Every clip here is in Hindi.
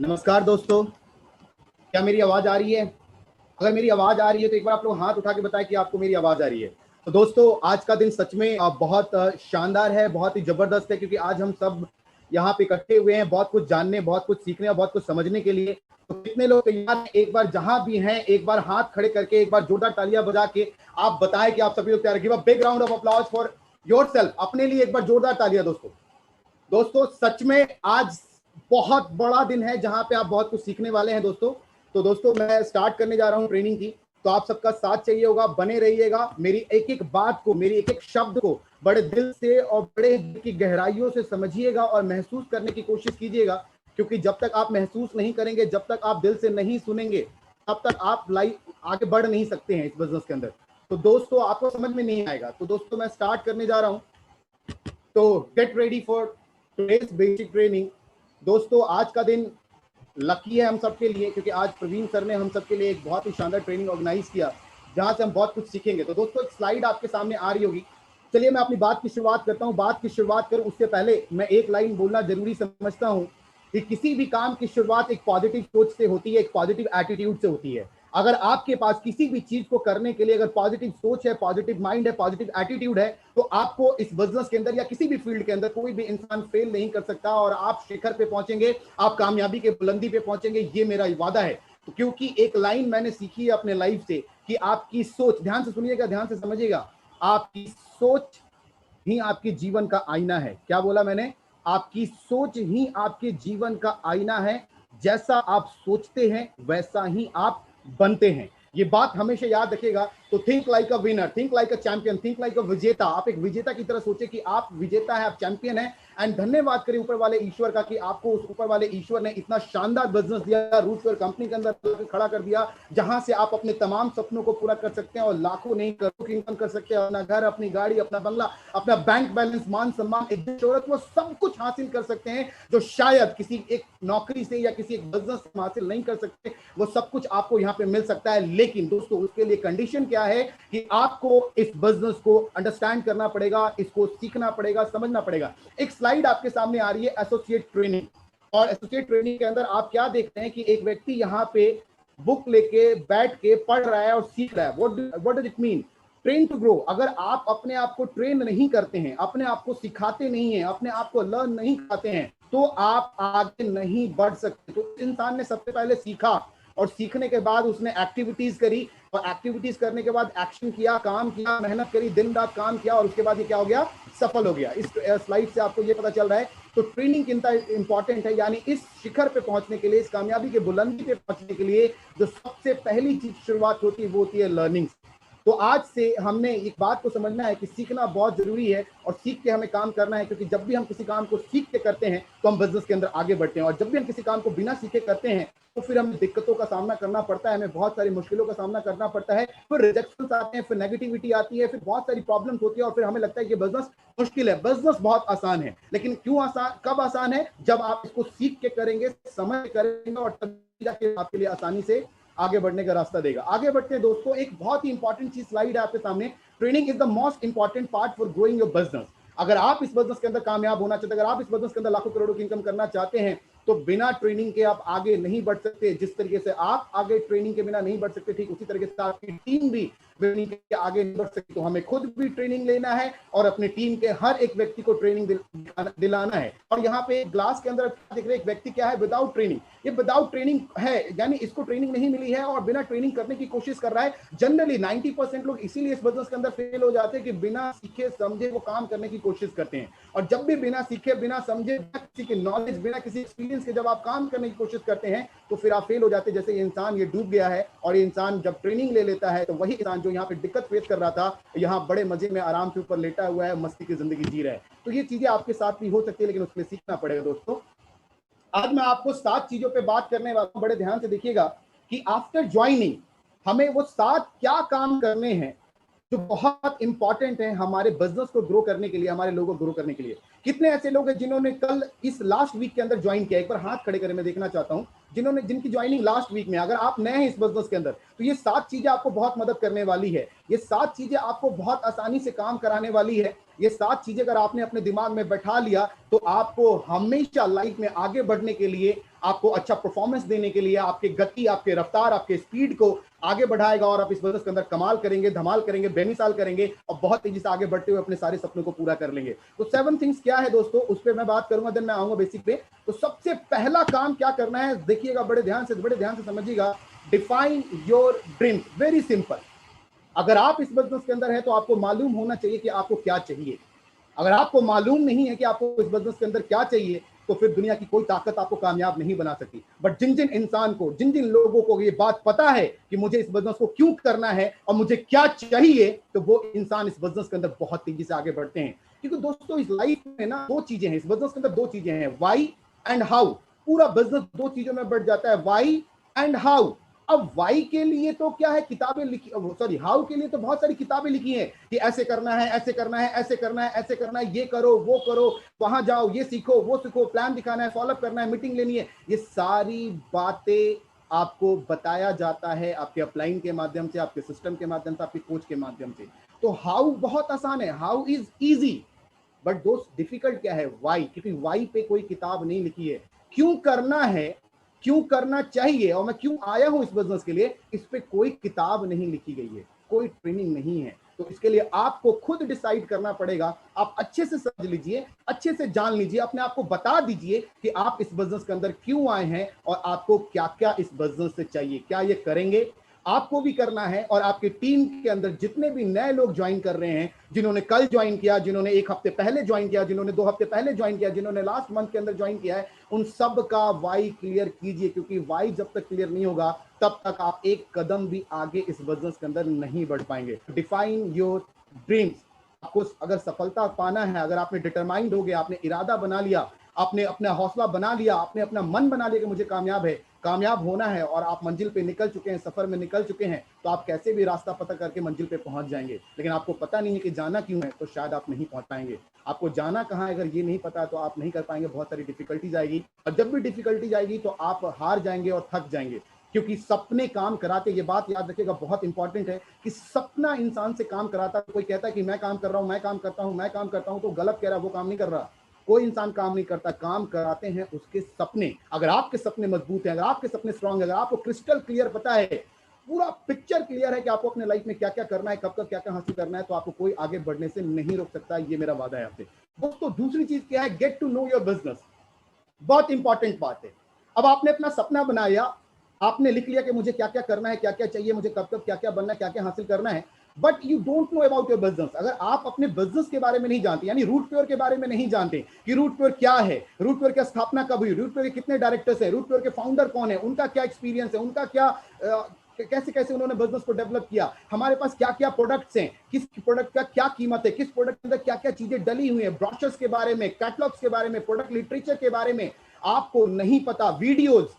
नमस्कार दोस्तों, क्या मेरी आवाज आ रही है? अगर मेरी आवाज आ रही है तो एक बार आप लोग हाथ उठा के बताएं कि आपको मेरी आवाज आ रही है। तो दोस्तों, आज का दिन सच में बहुत शानदार है, बहुत ही जबरदस्त है, क्योंकि आज हम सब यहाँ पे इकट्ठे हुए हैं बहुत कुछ जानने, बहुत कुछ सीखने और बहुत कुछ समझने के लिए। तो कितने लोग तैयार हैं? एक बार जहां भी हैं, एक बार हाथ खड़े करके, एक बार जोरदार तालियां बजा के आप बताएं कि आप सभी लोग तैयार हैं। Give a big round of applause for yourself. अपने लिए एक बार जोरदार तालियां दोस्तों। दोस्तों, सच में आज बहुत बड़ा दिन है जहां पे आप बहुत कुछ सीखने वाले हैं दोस्तों। तो दोस्तों, मैं स्टार्ट करने जा रहा हूं ट्रेनिंग की। तो आप सबका साथ चाहिए होगा, बने रहिएगा। मेरी एक एक बात को, मेरी एक एक शब्द को बड़े दिल से और बड़े दिल की गहराइयों से समझिएगा और महसूस करने की कोशिश कीजिएगा, क्योंकि जब तक आप महसूस नहीं करेंगे, जब तक आप दिल से नहीं सुनेंगे, तब तक आप लाइफ आगे बढ़ नहीं सकते हैं इस बिजनेस के अंदर। तो दोस्तों, आपको समझ में नहीं आएगा। तो दोस्तों, मैं स्टार्ट करने जा रहा हूं। तो get ready for today's basic training. दोस्तों, आज का दिन लकी है हम सबके लिए, क्योंकि आज प्रवीण सर ने हम सबके लिए एक बहुत ही शानदार ट्रेनिंग ऑर्गेनाइज किया, जहां से हम बहुत कुछ सीखेंगे। तो दोस्तों, एक स्लाइड आपके सामने आ रही होगी। चलिए मैं अपनी बात की शुरुआत करता हूं। बात की शुरुआत करूं उससे पहले मैं एक लाइन बोलना जरूरी समझता हूं कि किसी भी काम की शुरुआत एक पॉजिटिव सोच से होती है, एक पॉजिटिव एटीट्यूड से होती है। अगर आपके पास किसी भी चीज को करने के लिए अगर पॉजिटिव सोच है, पॉजिटिव माइंड है, पॉजिटिव एटीट्यूड है, तो आपको इस बिजनेस के अंदर या किसी भी फील्ड के अंदर कोई भी इंसान फेल नहीं कर सकता और आप शिखर पे पहुंचेंगे, आप कामयाबी के बुलंदी पे पहुंचेंगे, ये मेरा वादा है। तो क्योंकि एक लाइन मैंने सीखी है अपने लाइफ से कि आपकी सोच, ध्यान से सुनिएगा, ध्यान से समझिएगा, आपकी सोच ही आपके जीवन का आईना है। क्या बोला मैंने? आपकी सोच ही आपके जीवन का आईना है। जैसा आप सोचते हैं वैसा ही आप बनते हैं। ये बात हमेशा याद रखिएगा। तो think like a winner, think like a champion, think like अ विजेता। आप एक विजेता की तरह सोचे कि आप विजेता है, आप चैंपियन है। एंड धन्यवाद करें ऊपर वाले ईश्वर का कि आपको उस ऊपर वाले ईश्वर ने इतना शानदार बिजनेस दिया, रूटवेयर कंपनी के अंदर खड़ा कर दिया, जहां से आप अपने तमाम सपनों को पूरा कर सकते हैं और लाखों नहीं करोड़ों की इनकम कर सकते हैं। अपना घर, अपनी गाड़ी, अपना बंगला, अपना बैंक बैलेंस, मान सम्मान, इज्जत, शोहरत, वो सब कुछ हासिल कर सकते हैं जो शायद किसी एक नौकरी से या किसी एक बिजनेस से हासिल नहीं कर सकते। वो सब कुछ आपको यहाँ पे मिल सकता है। लेकिन दोस्तों, उसके लिए कंडीशन क्या है कि आपको इस बिजनेस को अंडरस्टैंड करना पड़ेगा, इसको सीखना पड़ेगा, समझना पड़ेगा। एक स्लाइड आपके सामने आ रही है एसोसिएट ट्रेनिंग, और एसोसिएट ट्रेनिंग के अंदर आप क्या देखते हैं कि एक व्यक्ति यहाँ पे बुक लेके बैठ के पढ़ रहा है और सीख रहा है। What does it mean? Train to grow. अगर आप अपने आप को ट्रेन नहीं करते हैं, अपने आप को सिखाते नहीं हैं, अपने आप को लर्न नहीं करते हैं, तो आप आगे नहीं बढ़ सकते। तो इंसान ने सबसे पहले सीखा और सीखने के बाद उसने एक्टिविटीज करी और एक्टिविटीज करने के बाद एक्शन किया, काम किया, मेहनत करी, दिन रात काम किया और उसके बाद ये क्या हो गया? सफल हो गया। इस स्लाइड से आपको ये पता चल रहा है। तो ट्रेनिंग कितना इंपॉर्टेंट है, यानी इस शिखर पे पहुंचने के लिए, इस कामयाबी के बुलंदी पे पहुंचने के लिए जो सबसे पहली चीज शुरुआत होती है वो होती है लर्निंग। तो आज से हमने एक बात को समझना है कि सीखना बहुत जरूरी है और सीख के हमें काम करना है, क्योंकि जब भी हम किसी काम को सीख के करते हैं तो हम बिजनेस के अंदर आगे बढ़ते हैं, और जब भी हम किसी काम को बिना सीखे करते हैं तो फिर हमें दिक्कतों का सामना करना पड़ता है, हमें बहुत सारी मुश्किलों का सामना करना पड़ता है, फिर रिजेक्शन आते हैं, फिर नेगेटिविटी आती है, फिर बहुत सारी प्रॉब्लम्स होती है और फिर हमें लगता है कि बिजनेस मुश्किल है। बिजनेस बहुत आसान है, लेकिन क्यों आसान, कब आसान है? जब आप इसको सीख के करेंगे, समझ करेंगे, और तब जाके आपके लिए आसानी से आगे बढ़ने का रास्ता देगा। आगे बढ़ते हैं दोस्तों, एक बहुत ही इंपॉर्टेंट चीज स्लाइड है आपके सामने। Training is the most important part for growing your business. अगर आप इस बिजनेस के अंदर कामयाब होना चाहते हैं, अगर आप इस बिजनेस के अंदर लाखों करोड़ों की इनकम करना चाहते हैं, तो बिना ट्रेनिंग के आप आगे नहीं बढ़ सकते। जिस तरीके से आप आगे ट्रेनिंग के बिना नहीं बढ़ सकते, ठीक उसी तरीके से आपकी टीम भी ट्रेनिंग के आगे नहीं बढ़ सकती। तो हमें खुद भी ट्रेनिंग लेना है और अपनी टीम के हर एक व्यक्ति को ट्रेनिंग दिलाना है। और यहाँ पे ग्लास के अंदर देख रहे एक व्यक्ति क्या है? Without training. ये विदाउट ट्रेनिंग है, यानी इसको ट्रेनिंग नहीं मिली है और बिना ट्रेनिंग करने की कोशिश कर रहा है। जनरली 90% लोग इसीलिए इस बिजनेस के अंदर फेल हो जाते हैं कि बिना सीखे समझे वो काम करने की कोशिश करते हैं। और जब भी बिना सीखे, बिना समझे, बिना किसी के नॉलेज, बिना किसी एक्सपीरियंस के जब आप काम करने की कोशिश करते हैं तो फिर आप फेल हो जाते हैं। जैसे ये इंसान ये डूब गया है, और ये इंसान जब ट्रेनिंग ले लेता है तो वही इंसान जो यहाँ पे दिक्कत फेस कर रहा था, यहाँ बड़े मजे में आराम से ऊपर लेटा हुआ है, मस्ती की जिंदगी जी रहा है। तो ये चीजें आपके साथ भी हो सकती है, लेकिन उसके लिए सीखना पड़ेगा दोस्तों। आज मैं आपको 7 चीजों पे बात करने वाला हूं। बड़े ध्यान से देखिएगा कि आफ्टर ज्वाइनिंग हमें वो 7 क्या काम करने हैं जो बहुत इंपॉर्टेंट है हमारे बिजनेस को ग्रो करने के लिए, हमारे लोगों को ग्रो करने के लिए। कितने ऐसे लोग हैं जिन्होंने कल इस लास्ट वीक के अंदर ज्वाइन किया? एक बार हाथ खड़े करें, मैं देखना चाहता हूं जिनकी ज्वाइनिंग लास्ट वीक में। अगर आप नए हैं इस बिजनेस के अंदर तो ये 7 चीजें आपको बहुत मदद करने वाली है। ये 7 चीजें आपको बहुत आसानी से काम कराने वाली है। ये 7 चीजें अगर आपने अपने दिमाग में बैठा लिया तो आपको हमेशा लाइफ में आगे बढ़ने के लिए, आपको अच्छा परफॉर्मेंस देने के लिए, आपके गति, आपके रफ्तार, आपके स्पीड को आगे बढ़ाएगा और आप इस बिजनेस के अंदर कमाल करेंगे, धमाल करेंगे, बेमिसाल करेंगे और बहुत तेजी से आगे बढ़ते हुए अपने सारे सपनों को पूरा कर लेंगे। तो 7 थिंग्स क्या है दोस्तों, उस पर मैं बात करूंगा, देन मैं आऊंगा बेसिक पे। तो सबसे पहला काम क्या करना है, देखिएगा बड़े ध्यान से समझिएगा। Define your dreams. Very simple. अगर आप इस बिजनेस के अंदर है तो आपको मालूम होना चाहिए कि आपको क्या चाहिए। अगर आपको मालूम नहीं है कि आपको इस बिजनेस के अंदर क्या चाहिए, तो फिर दुनिया की कोई ताकत आपको कामयाब नहीं बना सकती। बट जिन जिन इंसान को, जिन जिन लोगों को ये बात पता है कि मुझे इस बिजनेस को क्यों करना है और मुझे क्या चाहिए, तो वो इंसान इस बिजनेस के अंदर बहुत तेजी से आगे बढ़ते हैं। क्योंकि दोस्तों इस लाइफ में ना 2 चीजें हैं, इस बिजनेस के अंदर 2 चीजें हैं, वाई एंड हाउ। पूरा बिजनेस 2 चीजों में बढ़ जाता है, वाई एंड हाउ। अब वाई के लिए तो क्या है, किताबें लिखी, सॉरी हाउ के लिए तो बहुत सारी किताबें लिखी हैं कि ऐसे करना है, ऐसे करना है, ऐसे करना है, ऐसे करना है, ये करो, वो करो, वहां जाओ, ये सीखो, वो सीखो, प्लान दिखाना है, फॉलो करना है, मीटिंग लेनी है। ये सारी बातें आपको बताया जाता है आपके अपलाइन के माध्यम से, आपके सिस्टम के माध्यम से, आपके कोच के माध्यम से। तो हाउ बहुत आसान है, हाउ इज इजी। बट दोस्त डिफिकल्ट क्या है, वाई। क्योंकि वाई पे कोई किताब नहीं लिखी है। क्यों करना है, क्यों करना चाहिए और मैं क्यों आया हूं इस बिजनेस के लिए, इस पे कोई किताब नहीं लिखी गई है, कोई ट्रेनिंग नहीं है। तो इसके लिए आपको खुद डिसाइड करना पड़ेगा। आप अच्छे से समझ लीजिए, अच्छे से जान लीजिए, अपने आप को बता दीजिए कि आप इस बिजनेस के अंदर क्यों आए हैं और आपको क्या क्या इस बिजनेस से चाहिए। क्या ये करेंगे, आपको भी करना है और आपकी टीम के अंदर जितने भी नए लोग ज्वाइन कर रहे हैं, जिन्होंने कल ज्वाइन किया, जिन्होंने 1 हफ्ते पहले ज्वाइन किया, जिन्होंने 2 हफ्ते पहले ज्वाइन किया, जिन्होंने लास्ट मंथ के अंदर ज्वाइन किया है, उन सब का वाई क्लियर कीजिए। क्योंकि वाई जब तक क्लियर नहीं होगा तब तक आप एक कदम भी आगे इस बिजनेस के अंदर नहीं बढ़ पाएंगे। Define your dreams. आपको अगर सफलता पाना है, अगर आपने डिटरमाइंड हो गए, आपने इरादा बना लिया, आपने अपना हौसला बना लिया, आपने अपना मन बना लिया कि मुझे कामयाब होना है और आप मंजिल पे निकल चुके हैं, सफर में निकल चुके हैं, तो आप कैसे भी रास्ता पता करके मंजिल पे पहुंच जाएंगे। लेकिन आपको पता नहीं है कि जाना क्यों है, तो शायद आप नहीं पहुंच पाएंगे। आपको जाना कहाँ है अगर ये नहीं पता है तो आप नहीं कर पाएंगे, बहुत सारी डिफिकल्टीज आएगी और जब भी डिफिकल्टीज आएगी तो आप हार जाएंगे और थक जाएंगे। क्योंकि सपने काम कराते, ये बात याद रखिएगा, बहुत इंपॉर्टेंट है कि सपना इंसान से काम कराता है। कोई कहता है कि मैं काम कर रहा हूं, मैं काम करता हूं, मैं काम करता हूं, तो गलत कह रहा है, वो काम नहीं कर रहा। कोई इंसान काम नहीं करता, काम कराते हैं उसके सपने। अगर आपके सपने मजबूत हैं, अगर आपके सपने स्ट्रांग है, अगर आपको क्रिस्टल क्लियर पता है, पूरा पिक्चर क्लियर है कि आपको अपने लाइफ में क्या क्या करना है, कब कब क्या क्या हासिल करना है, तो आपको कोई आगे बढ़ने से नहीं रोक सकता। ये मेरा वादा है आपसे। दोस्तों दूसरी चीज क्या है, get to know your business. बहुत इंपॉर्टेंट बात है। अब आपने अपना सपना बनाया, आपने लिख लिया कि मुझे क्या क्या करना है, क्या क्या चाहिए, मुझे कब कब क्या क्या बनना है, क्या क्या हासिल करना है, but you don't know about your business. अगर आप अपने बिजनेस के बारे में नहीं जानते, यानी रूट प्योर के बारे में नहीं जानते कि रूट प्योर क्या है, रूट प्योर की स्थापना कब हुई, रूट प्योर के कितने डायरेक्टर्स हैं, रूट प्योर के फाउंडर कौन है, उनका क्या एक्सपीरियंस है, उनका क्या कैसे कैसे उन्होंने बिजनेस को डेवलप किया, हमारे पास क्या क्या प्रोडक्ट्स हैं, किस प्रोडक्ट का क्या कीमत है, किस प्रोडक्ट के अंदर क्या क्या चीजें डली हुई है, ब्रोशर्स के बारे में, कैटलॉग्स के बारे में, प्रोडक्ट लिटरेचर के बारे में आपको नहीं पता, वीडियोस,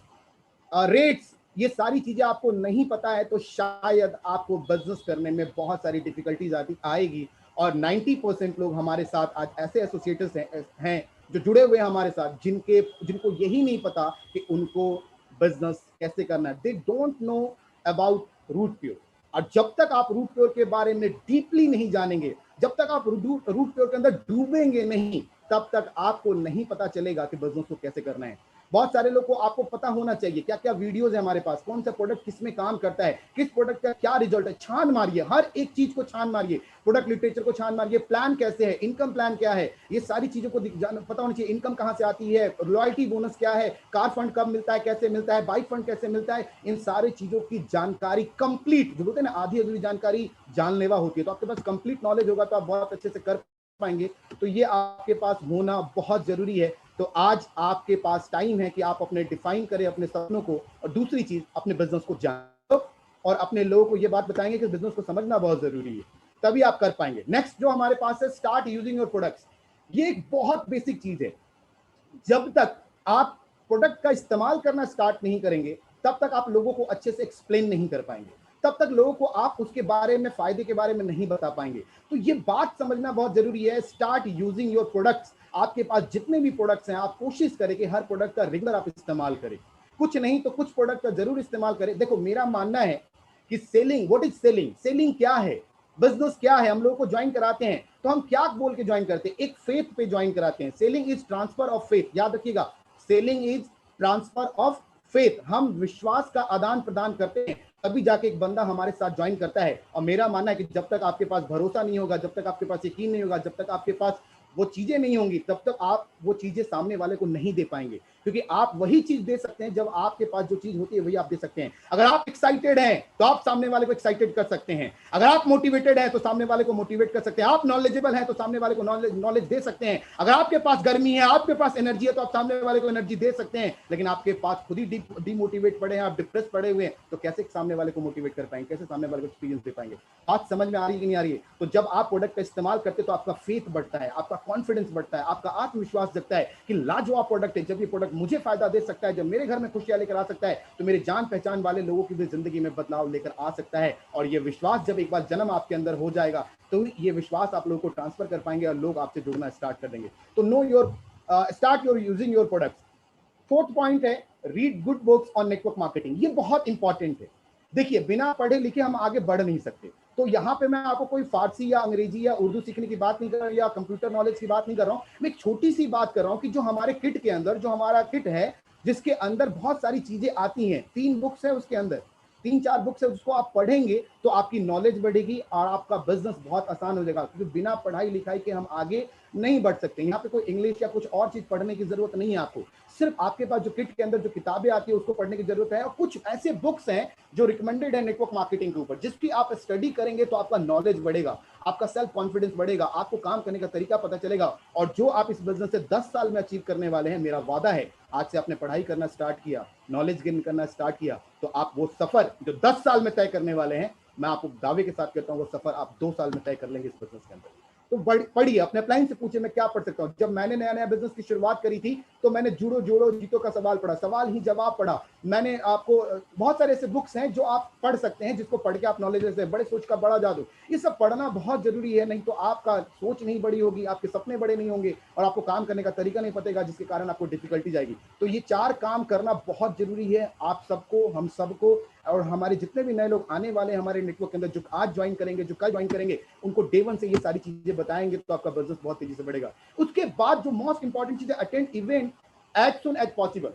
रेट्स, ये सारी चीजें आपको नहीं पता है, तो शायद आपको बिजनेस करने में बहुत सारी डिफिकल्टीज आएगी। और 90% लोग हमारे साथ आज ऐसे एसोसिएट्स हैं जो जुड़े हुए हैं हमारे साथ, जिनको यही नहीं पता कि उनको बिजनेस कैसे करना है। They don't know about Root Pure. और जब तक आप रूट प्योर के बारे में डीपली नहीं जानेंगे, जब तक आप रूट प्योर के अंदर डूबेंगे नहीं, तब तक आपको नहीं पता चलेगा कि बिजनेस को कैसे करना है। बहुत सारे लोग को आपको पता होना चाहिए क्या क्या वीडियोस है हमारे पास, कौन सा प्रोडक्ट किस में काम करता है, किस प्रोडक्ट का क्या रिजल्ट है। छान मारिए, हर एक चीज को छान मारिए, प्रोडक्ट लिटरेचर को छान मारिए, प्लान कैसे है, इनकम प्लान क्या है, ये सारी चीजों को पता होना चाहिए। इनकम कहां से आती है, लॉयल्टी बोनस क्या है, कार फंड कब मिलता है, कैसे मिलता है, बाइक फंड कैसे मिलता है, इन सारी चीजों की जानकारी कंप्लीट, जो बोलते हैं ना आधी अधूरी जानकारी जानलेवा होती है। तो आपके पास कंप्लीट नॉलेज होगा तो आप बहुत अच्छे से कर पाएंगे। तो ये आपके पास होना बहुत जरूरी है। तो आज आपके पास टाइम है कि आप अपने डिफाइन करें अपने सपनों को, और दूसरी चीज अपने बिजनेस को जानो और अपने लोगों को ये बात बताएंगे कि बिजनेस को समझना बहुत जरूरी है, तभी आप कर पाएंगे। नेक्स्ट जो हमारे पास है, स्टार्ट यूजिंग योर प्रोडक्ट्स। ये एक बहुत बेसिक चीज है। जब तक आप प्रोडक्ट का इस्तेमाल करना स्टार्ट नहीं करेंगे, तब तक आप लोगों को अच्छे से एक्सप्लेन नहीं कर पाएंगे, तब तक लोगों को आप उसके बारे में, फायदे के बारे में नहीं बता पाएंगे। तो ये बात समझना बहुत जरूरी है। Start using your products. आपके पास जितने भी प्रोडक्ट्स हैं, आप कोशिश करें कि हर प्रोडक्ट का रेगुलर आप इस्तेमाल करें, कुछ नहीं तो कुछ प्रोडक्ट का जरूर इस्तेमाल करें। देखो मेरा मानना है कि selling, what is selling, selling क्या है, बिजनेस क्या है, हम लोगों को ज्वाइन कराते हैं, तो हम क्या बोल के ज्वाइन करते हैं? एक फेथ पे ज्वाइन कराते हैं। Selling is transfer of faith, याद रखिएगा, selling is transfer of faith. हम विश्वास का आदान प्रदान करते हैं, तभी जाके एक बंदा हमारे साथ ज्वाइन करता है। और मेरा मानना है कि जब तक आपके पास भरोसा नहीं होगा, जब तक आपके पास यकीन नहीं होगा, जब तक आपके पास वो चीजें नहीं होंगी, तब तक आप वो चीजें सामने वाले को नहीं दे पाएंगे। क्योंकि आप वही चीज दे सकते हैं, जब आपके पास जो चीज होती है वही आप दे सकते हैं। अगर आप एक्साइटेड हैं तो आप सामने वाले को एक्साइटेड कर सकते हैं। अगर आप मोटिवेटेड हैं तो सामने वाले को मोटिवेट कर सकते हैं। आप नॉलेजेबल हैं तो सामने वाले को नॉलेज दे सकते हैं। अगर आपके पास गर्मी है, आपके पास एनर्जी है, तो आप सामने वाले को एनर्जी दे सकते हैं। लेकिन आपके पास खुद ही डिमोटिवेट पड़े हैं, आप डिप्रेस पड़े हुए हैं, तो कैसे सामने वाले को मोटिवेट कर पाएंगे, कैसे सामने वाले को एक्सपीरियंस दे पाएंगे? बात समझ में आ रही है कि नहीं आ रही है? तो जब आप प्रोडक्ट का इस्तेमाल करते हैं तो आपका फेथ बढ़ता है, आपका कॉन्फिडेंस बढ़ता है, आपका आत्मविश्वास जगता है कि लाजवाब प्रोडक्ट है। जब ये प्रोडक्ट मुझे फायदा दे सकता है, जब मेरे घर में खुशियां लेकर आ सकता है, तो मेरे जान पहचान वाले लोगों की भी जिंदगी में बदलाव लेकर आ सकता है। और ये विश्वास जब एक बार जन्म आपके अंदर हो जाएगा, तो ये विश्वास आप लोगों को ट्रांसफर कर पाएंगे और लोग आपसे जुड़ना स्टार्ट कर देंगे। तो no your start your using your products. Fourth point है read good books on network marketing. ये बहुत इंपॉर्टेंट है। देखिए, बिना पढ़े लिखे हम आगे बढ़ नहीं सकते। तो यहाँ पे मैं आपको कोई फारसी या अंग्रेजी या उर्दू सीखने की बात नहीं कर रहा हूँ, या कंप्यूटर नॉलेज की बात नहीं कर रहा हूँ। मैं एक छोटी सी बात कर रहा हूँ कि जो हमारे किट के अंदर, जो हमारा किट है, जिसके अंदर बहुत सारी चीजें आती हैं, 3 बुक्स है उसके अंदर, 3-4 बुक्स है, उसको आप पढ़ेंगे तो आपकी नॉलेज बढ़ेगी और आपका बिजनेस बहुत आसान हो जाएगा। क्योंकि बिना पढ़ाई लिखाई के हम आगे नहीं बढ़ सकते। यहाँ पे कोई इंग्लिश या कुछ और चीज पढ़ने की जरूरत नहीं है आपको। सिर्फ आपके पास जो किट के अंदर जो किताबें आती है उसको पढ़ने की जरूरत है। और कुछ ऐसे बुक्स हैं जो रिकमेंडेड है नेटवर्क मार्केटिंग के ऊपर, जिसकी आप स्टडी करेंगे तो आपका नॉलेज बढ़ेगा, आपका सेल्फ कॉन्फिडेंस बढ़ेगा, आपको काम करने का तरीका पता चलेगा। और जो आप इस बिजनेस से 10 साल में अचीव करने वाले हैं, मेरा वादा है, आज से आपने पढ़ाई करना स्टार्ट किया, नॉलेज गेन करना स्टार्ट किया, तो आप वो सफर जो 10 साल में तय करने वाले हैं, मैं आपको दावे के साथ कहता हूं, वो सफर आप 2 साल में तय कर लेंगे इस बिजनेस के अंदर। तो पढ़िए, अपने अपलाइन से पूछिए मैं क्या पढ़ सकता हूं। जब मैंने नया नया बिजनेस की शुरुआत करी थी, तो मैंने जुड़ो जोड़ो जीतो का सवाल पढ़ा, सवाल ही जवाब पढ़ा। मैंने आपको बहुत सारे ऐसे बुक्स हैं जो आप पढ़ सकते हैं, जिसको पढ़ के आप नॉलेज ले सकते हैं। बड़े सोच का बड़ा जादू, ये सब पढ़ना बहुत जरूरी है। नहीं तो आपका सोच नहीं बड़ी होगी, आपके सपने बड़े नहीं होंगे और आपको काम करने का तरीका नहीं पतेगा, जिसके कारण आपको डिफिकल्टी जाएगी। तो ये 4 काम करना बहुत जरूरी है आप सबको, हम सबको। और हमारे जितने भी नए लोग आने वाले हैं हमारे नेटवर्क के अंदर, जो आज ज्वाइन करेंगे, जो कल ज्वाइन करेंगे, उनको डे 1 से ये सारी चीजें बताएंगे, तो आपका बिजनेस बहुत तेजी से बढ़ेगा। उसके बाद जो मोस्ट इंपॉर्टेंट चीज है, attend event as soon as possible.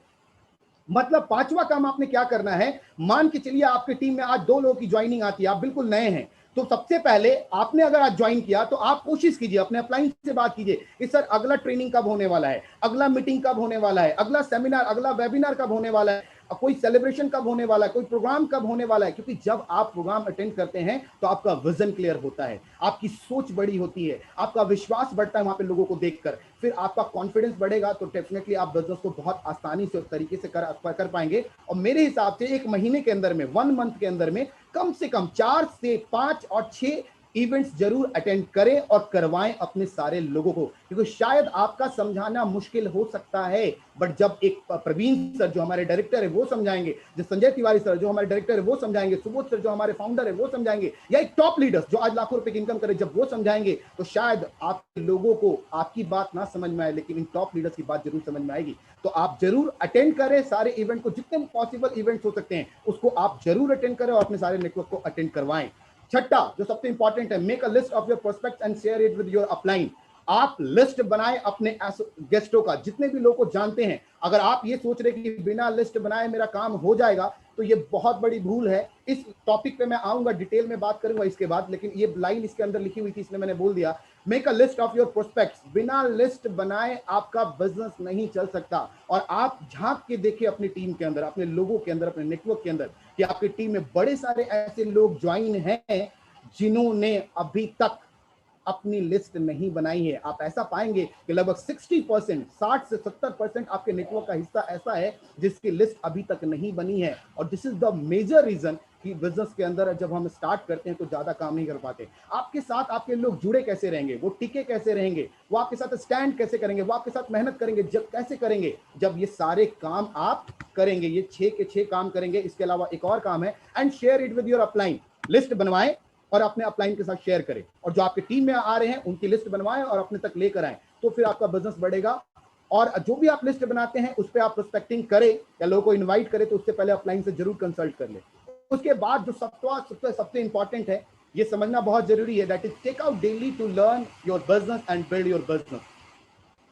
मतलब 5वां काम आपने क्या करना है, मान के चलिए आपकी टीम में आज 2 लोगों की ज्वाइनिंग आती है, आप बिल्कुल नए हैं, तो सबसे पहले आपने अगर आज ज्वाइन किया तो आप कोशिश कीजिए, अपने अपलाइन से बात कीजिए कि सर अगला ट्रेनिंग कब होने वाला है, अगला मीटिंग कब होने वाला है, अगला सेमिनार, अगला वेबिनार कब होने वाला है, कोई सेलिब्रेशन कब होने वाला है, कोई प्रोग्राम कब होने वाला है। क्योंकि जब आप प्रोग्राम अटेंड करते हैं तो आपका विजन क्लियर होता है, आपकी सोच बड़ी होती है, आपका विश्वास बढ़ता है वहां पे लोगों को देखकर, फिर आपका कॉन्फिडेंस बढ़ेगा, तो डेफिनेटली आप बिजनेस को बहुत आसानी से और तरीके से कर पाएंगे। और मेरे हिसाब से 1 महीने के अंदर में, 1 मंथ के अंदर में, कम से कम 4 से 5 और 6 इवेंट्स जरूर अटेंड करें और करवाएं अपने सारे लोगों को। क्योंकि शायद आपका समझाना मुश्किल हो सकता है, बट जब एक प्रवीण सर जो हमारे डायरेक्टर है वो समझाएंगे, जो संजय तिवारी सर जो हमारे डायरेक्टर है वो समझाएंगे, सुबोध सर जो हमारे फाउंडर है वो समझाएंगे, या एक टॉप लीडर्स जो आज लाखों रुपए की इनकम करे, जब वो समझाएंगे, तो शायद आपके लोगों को आपकी बात ना समझ में आए, लेकिन इन टॉप लीडर्स की बात जरूर समझ में आएगी। तो आप जरूर अटेंड करें सारे इवेंट को, जितने पॉसिबल इवेंट्स हो सकते हैं उसको आप जरूर अटेंड करें और अपने सारे नेटवर्क को अटेंड करवाएं। छठा जो सबसे इंपॉर्टेंट है, make a list of your prospects and share it with your upline. आप लिस्ट बनाएं अपने गेस्टों का, जितने भी लोगों को जानते हैं। अगर आप ये सोच रहे कि बिना लिस्ट बनाए मेरा काम हो जाएगा, तो ये बहुत बड़ी भूल है। इस टॉपिक पे मैं आऊंगा, डिटेल में बात करूंगा इसके बाद, लेकिन ये लाइन इसके अंदर लिखी हुई थी इसलिए मैंने बोल दिया, make a list of your prospects. बिना लिस्ट बनाए आपका बिजनेस नहीं चल सकता। और आप झांक के देखिए अपनी टीम के अंदर, अपने लोगों के अंदर, अपने नेटवर्क के अंदर, कि आपकी टीम में बड़े सारे ऐसे लोग ज्वाइन हैं जिन्होंने अभी तक अपनी लिस्ट नहीं बनाई है। आप ऐसा पाएंगे कि लगभग 60%, 60 से 70% आपके नेटवर्क का हिस्सा ऐसा है जिसकी लिस्ट अभी तक नहीं बनी है। और this is the major reason कि बिजनेस के अंदर जब हम स्टार्ट करते हैं तो ज्यादा काम नहीं कर पाते। आपके साथ आपके लोग जुड़े कैसे रहेंगे, वो टिके कैसे रहेंगे, वो आपके साथ स्टैंड कैसे करेंगे, वो आपके साथ मेहनत करेंगे, जब कैसे करेंगे, जब ये सारे काम आप करेंगे, ये 6 के 6 काम करेंगे। इसके अलावा एक और काम है, and share it with your upline. List बनवाएं और अपने अपलाइन के साथ शेयर करें, और जो आपके टीम में आ रहे हैं उनकी लिस्ट बनवाएं और अपने तक लेकर आएं, तो फिर आपका बिजनेस बढ़ेगा। और जो भी आप लिस्ट बनाते हैं उस पर आप प्रोस्पेक्टिंग करें या लोगों को इनवाइट करें, तो उससे पहले अपलाइन से जरूर कंसल्ट कर ले। उसके बाद जो सबसे इंपॉर्टेंट है, ये समझना बहुत जरूरी है, that is take out daily to learn your business and build your business.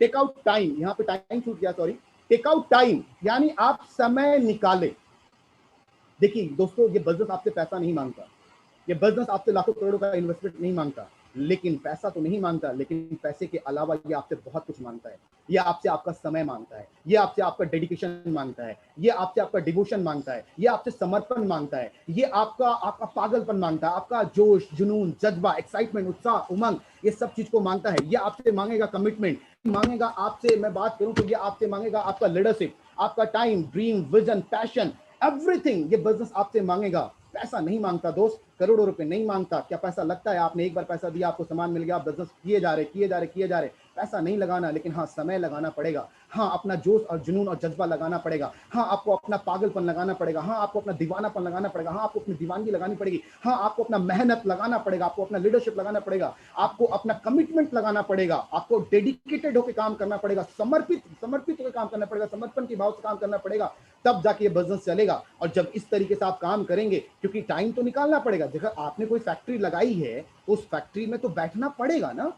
Take out time, यहां पे टाइम छूट गया, सॉरी। टेक आउट टाइम यानी आप समय निकाले। देखिए दोस्तों, ये बिजनेस आपसे पैसा नहीं मांगता, ये बिजनेस आपसे लाखों करोड़ों का इन्वेस्टमेंट नहीं मांगता, लेकिन पैसा तो नहीं मांगता, लेकिन पैसे के अलावा ये आपसे बहुत कुछ मांगता है। ये आपसे आपका समय मांगता है, ये आपसे आपका डेडिकेशन मांगता है, ये आपसे आपका डिवोशन मांगता है, ये आपसे समर्पण मांगता है, ये आपका आपका पागलपन मांगता है, आपका जोश, जुनून, जज्बा, एक्साइटमेंट, उत्साह, उमंग, ये सब चीज को मांगता है। ये आपसे मांगेगा कमिटमेंट, मांगेगा आपसे, मैं बात करूं तो ये आपसे मांगेगा आपका लीडरशिप, आपका time, dream, vision, passion, everything ये बिजनेस आपसे मांगेगा। पैसा नहीं मांगता दोस्त, करोड़ों रुपए नहीं मांगता। क्या पैसा लगता है? आपने एक बार पैसा दिया, आपको सामान मिल गया, आप बिजनेस किए जा रहे, पैसा नहीं लगाना, लेकिन हाँ समय लगाना पड़ेगा। हाँ अपना जोश और जुनून और जज्बा लगाना पड़ेगा। हाँ आपको अपना पागलपन लगाना पड़ेगा। हाँ आपको अपना दीवानापन लगाना पड़ेगा। हाँ आपको अपनी दीवानगी लगानी पड़ेगी। हाँ आपको अपना मेहनत लगाना पड़ेगा। आपको अपना लीडरशिप लगाना पड़ेगा। आपको अपना कमिटमेंट लगाना पड़ेगा। आपको डेडिकेटेड होकर काम करना पड़ेगा, समर्पित होकर काम करना पड़ेगा, समर्पण के भाव से काम करना पड़ेगा, तब जाके ये बिजनेस चलेगा। और जब इस तरीके से आप काम करेंगे, क्योंकि टाइम तो निकालना पड़ेगा। जगह आपने कोई फैक्ट्री लगाई है तो उस फैक्ट्री में तो बैठना पड़ेगा ना,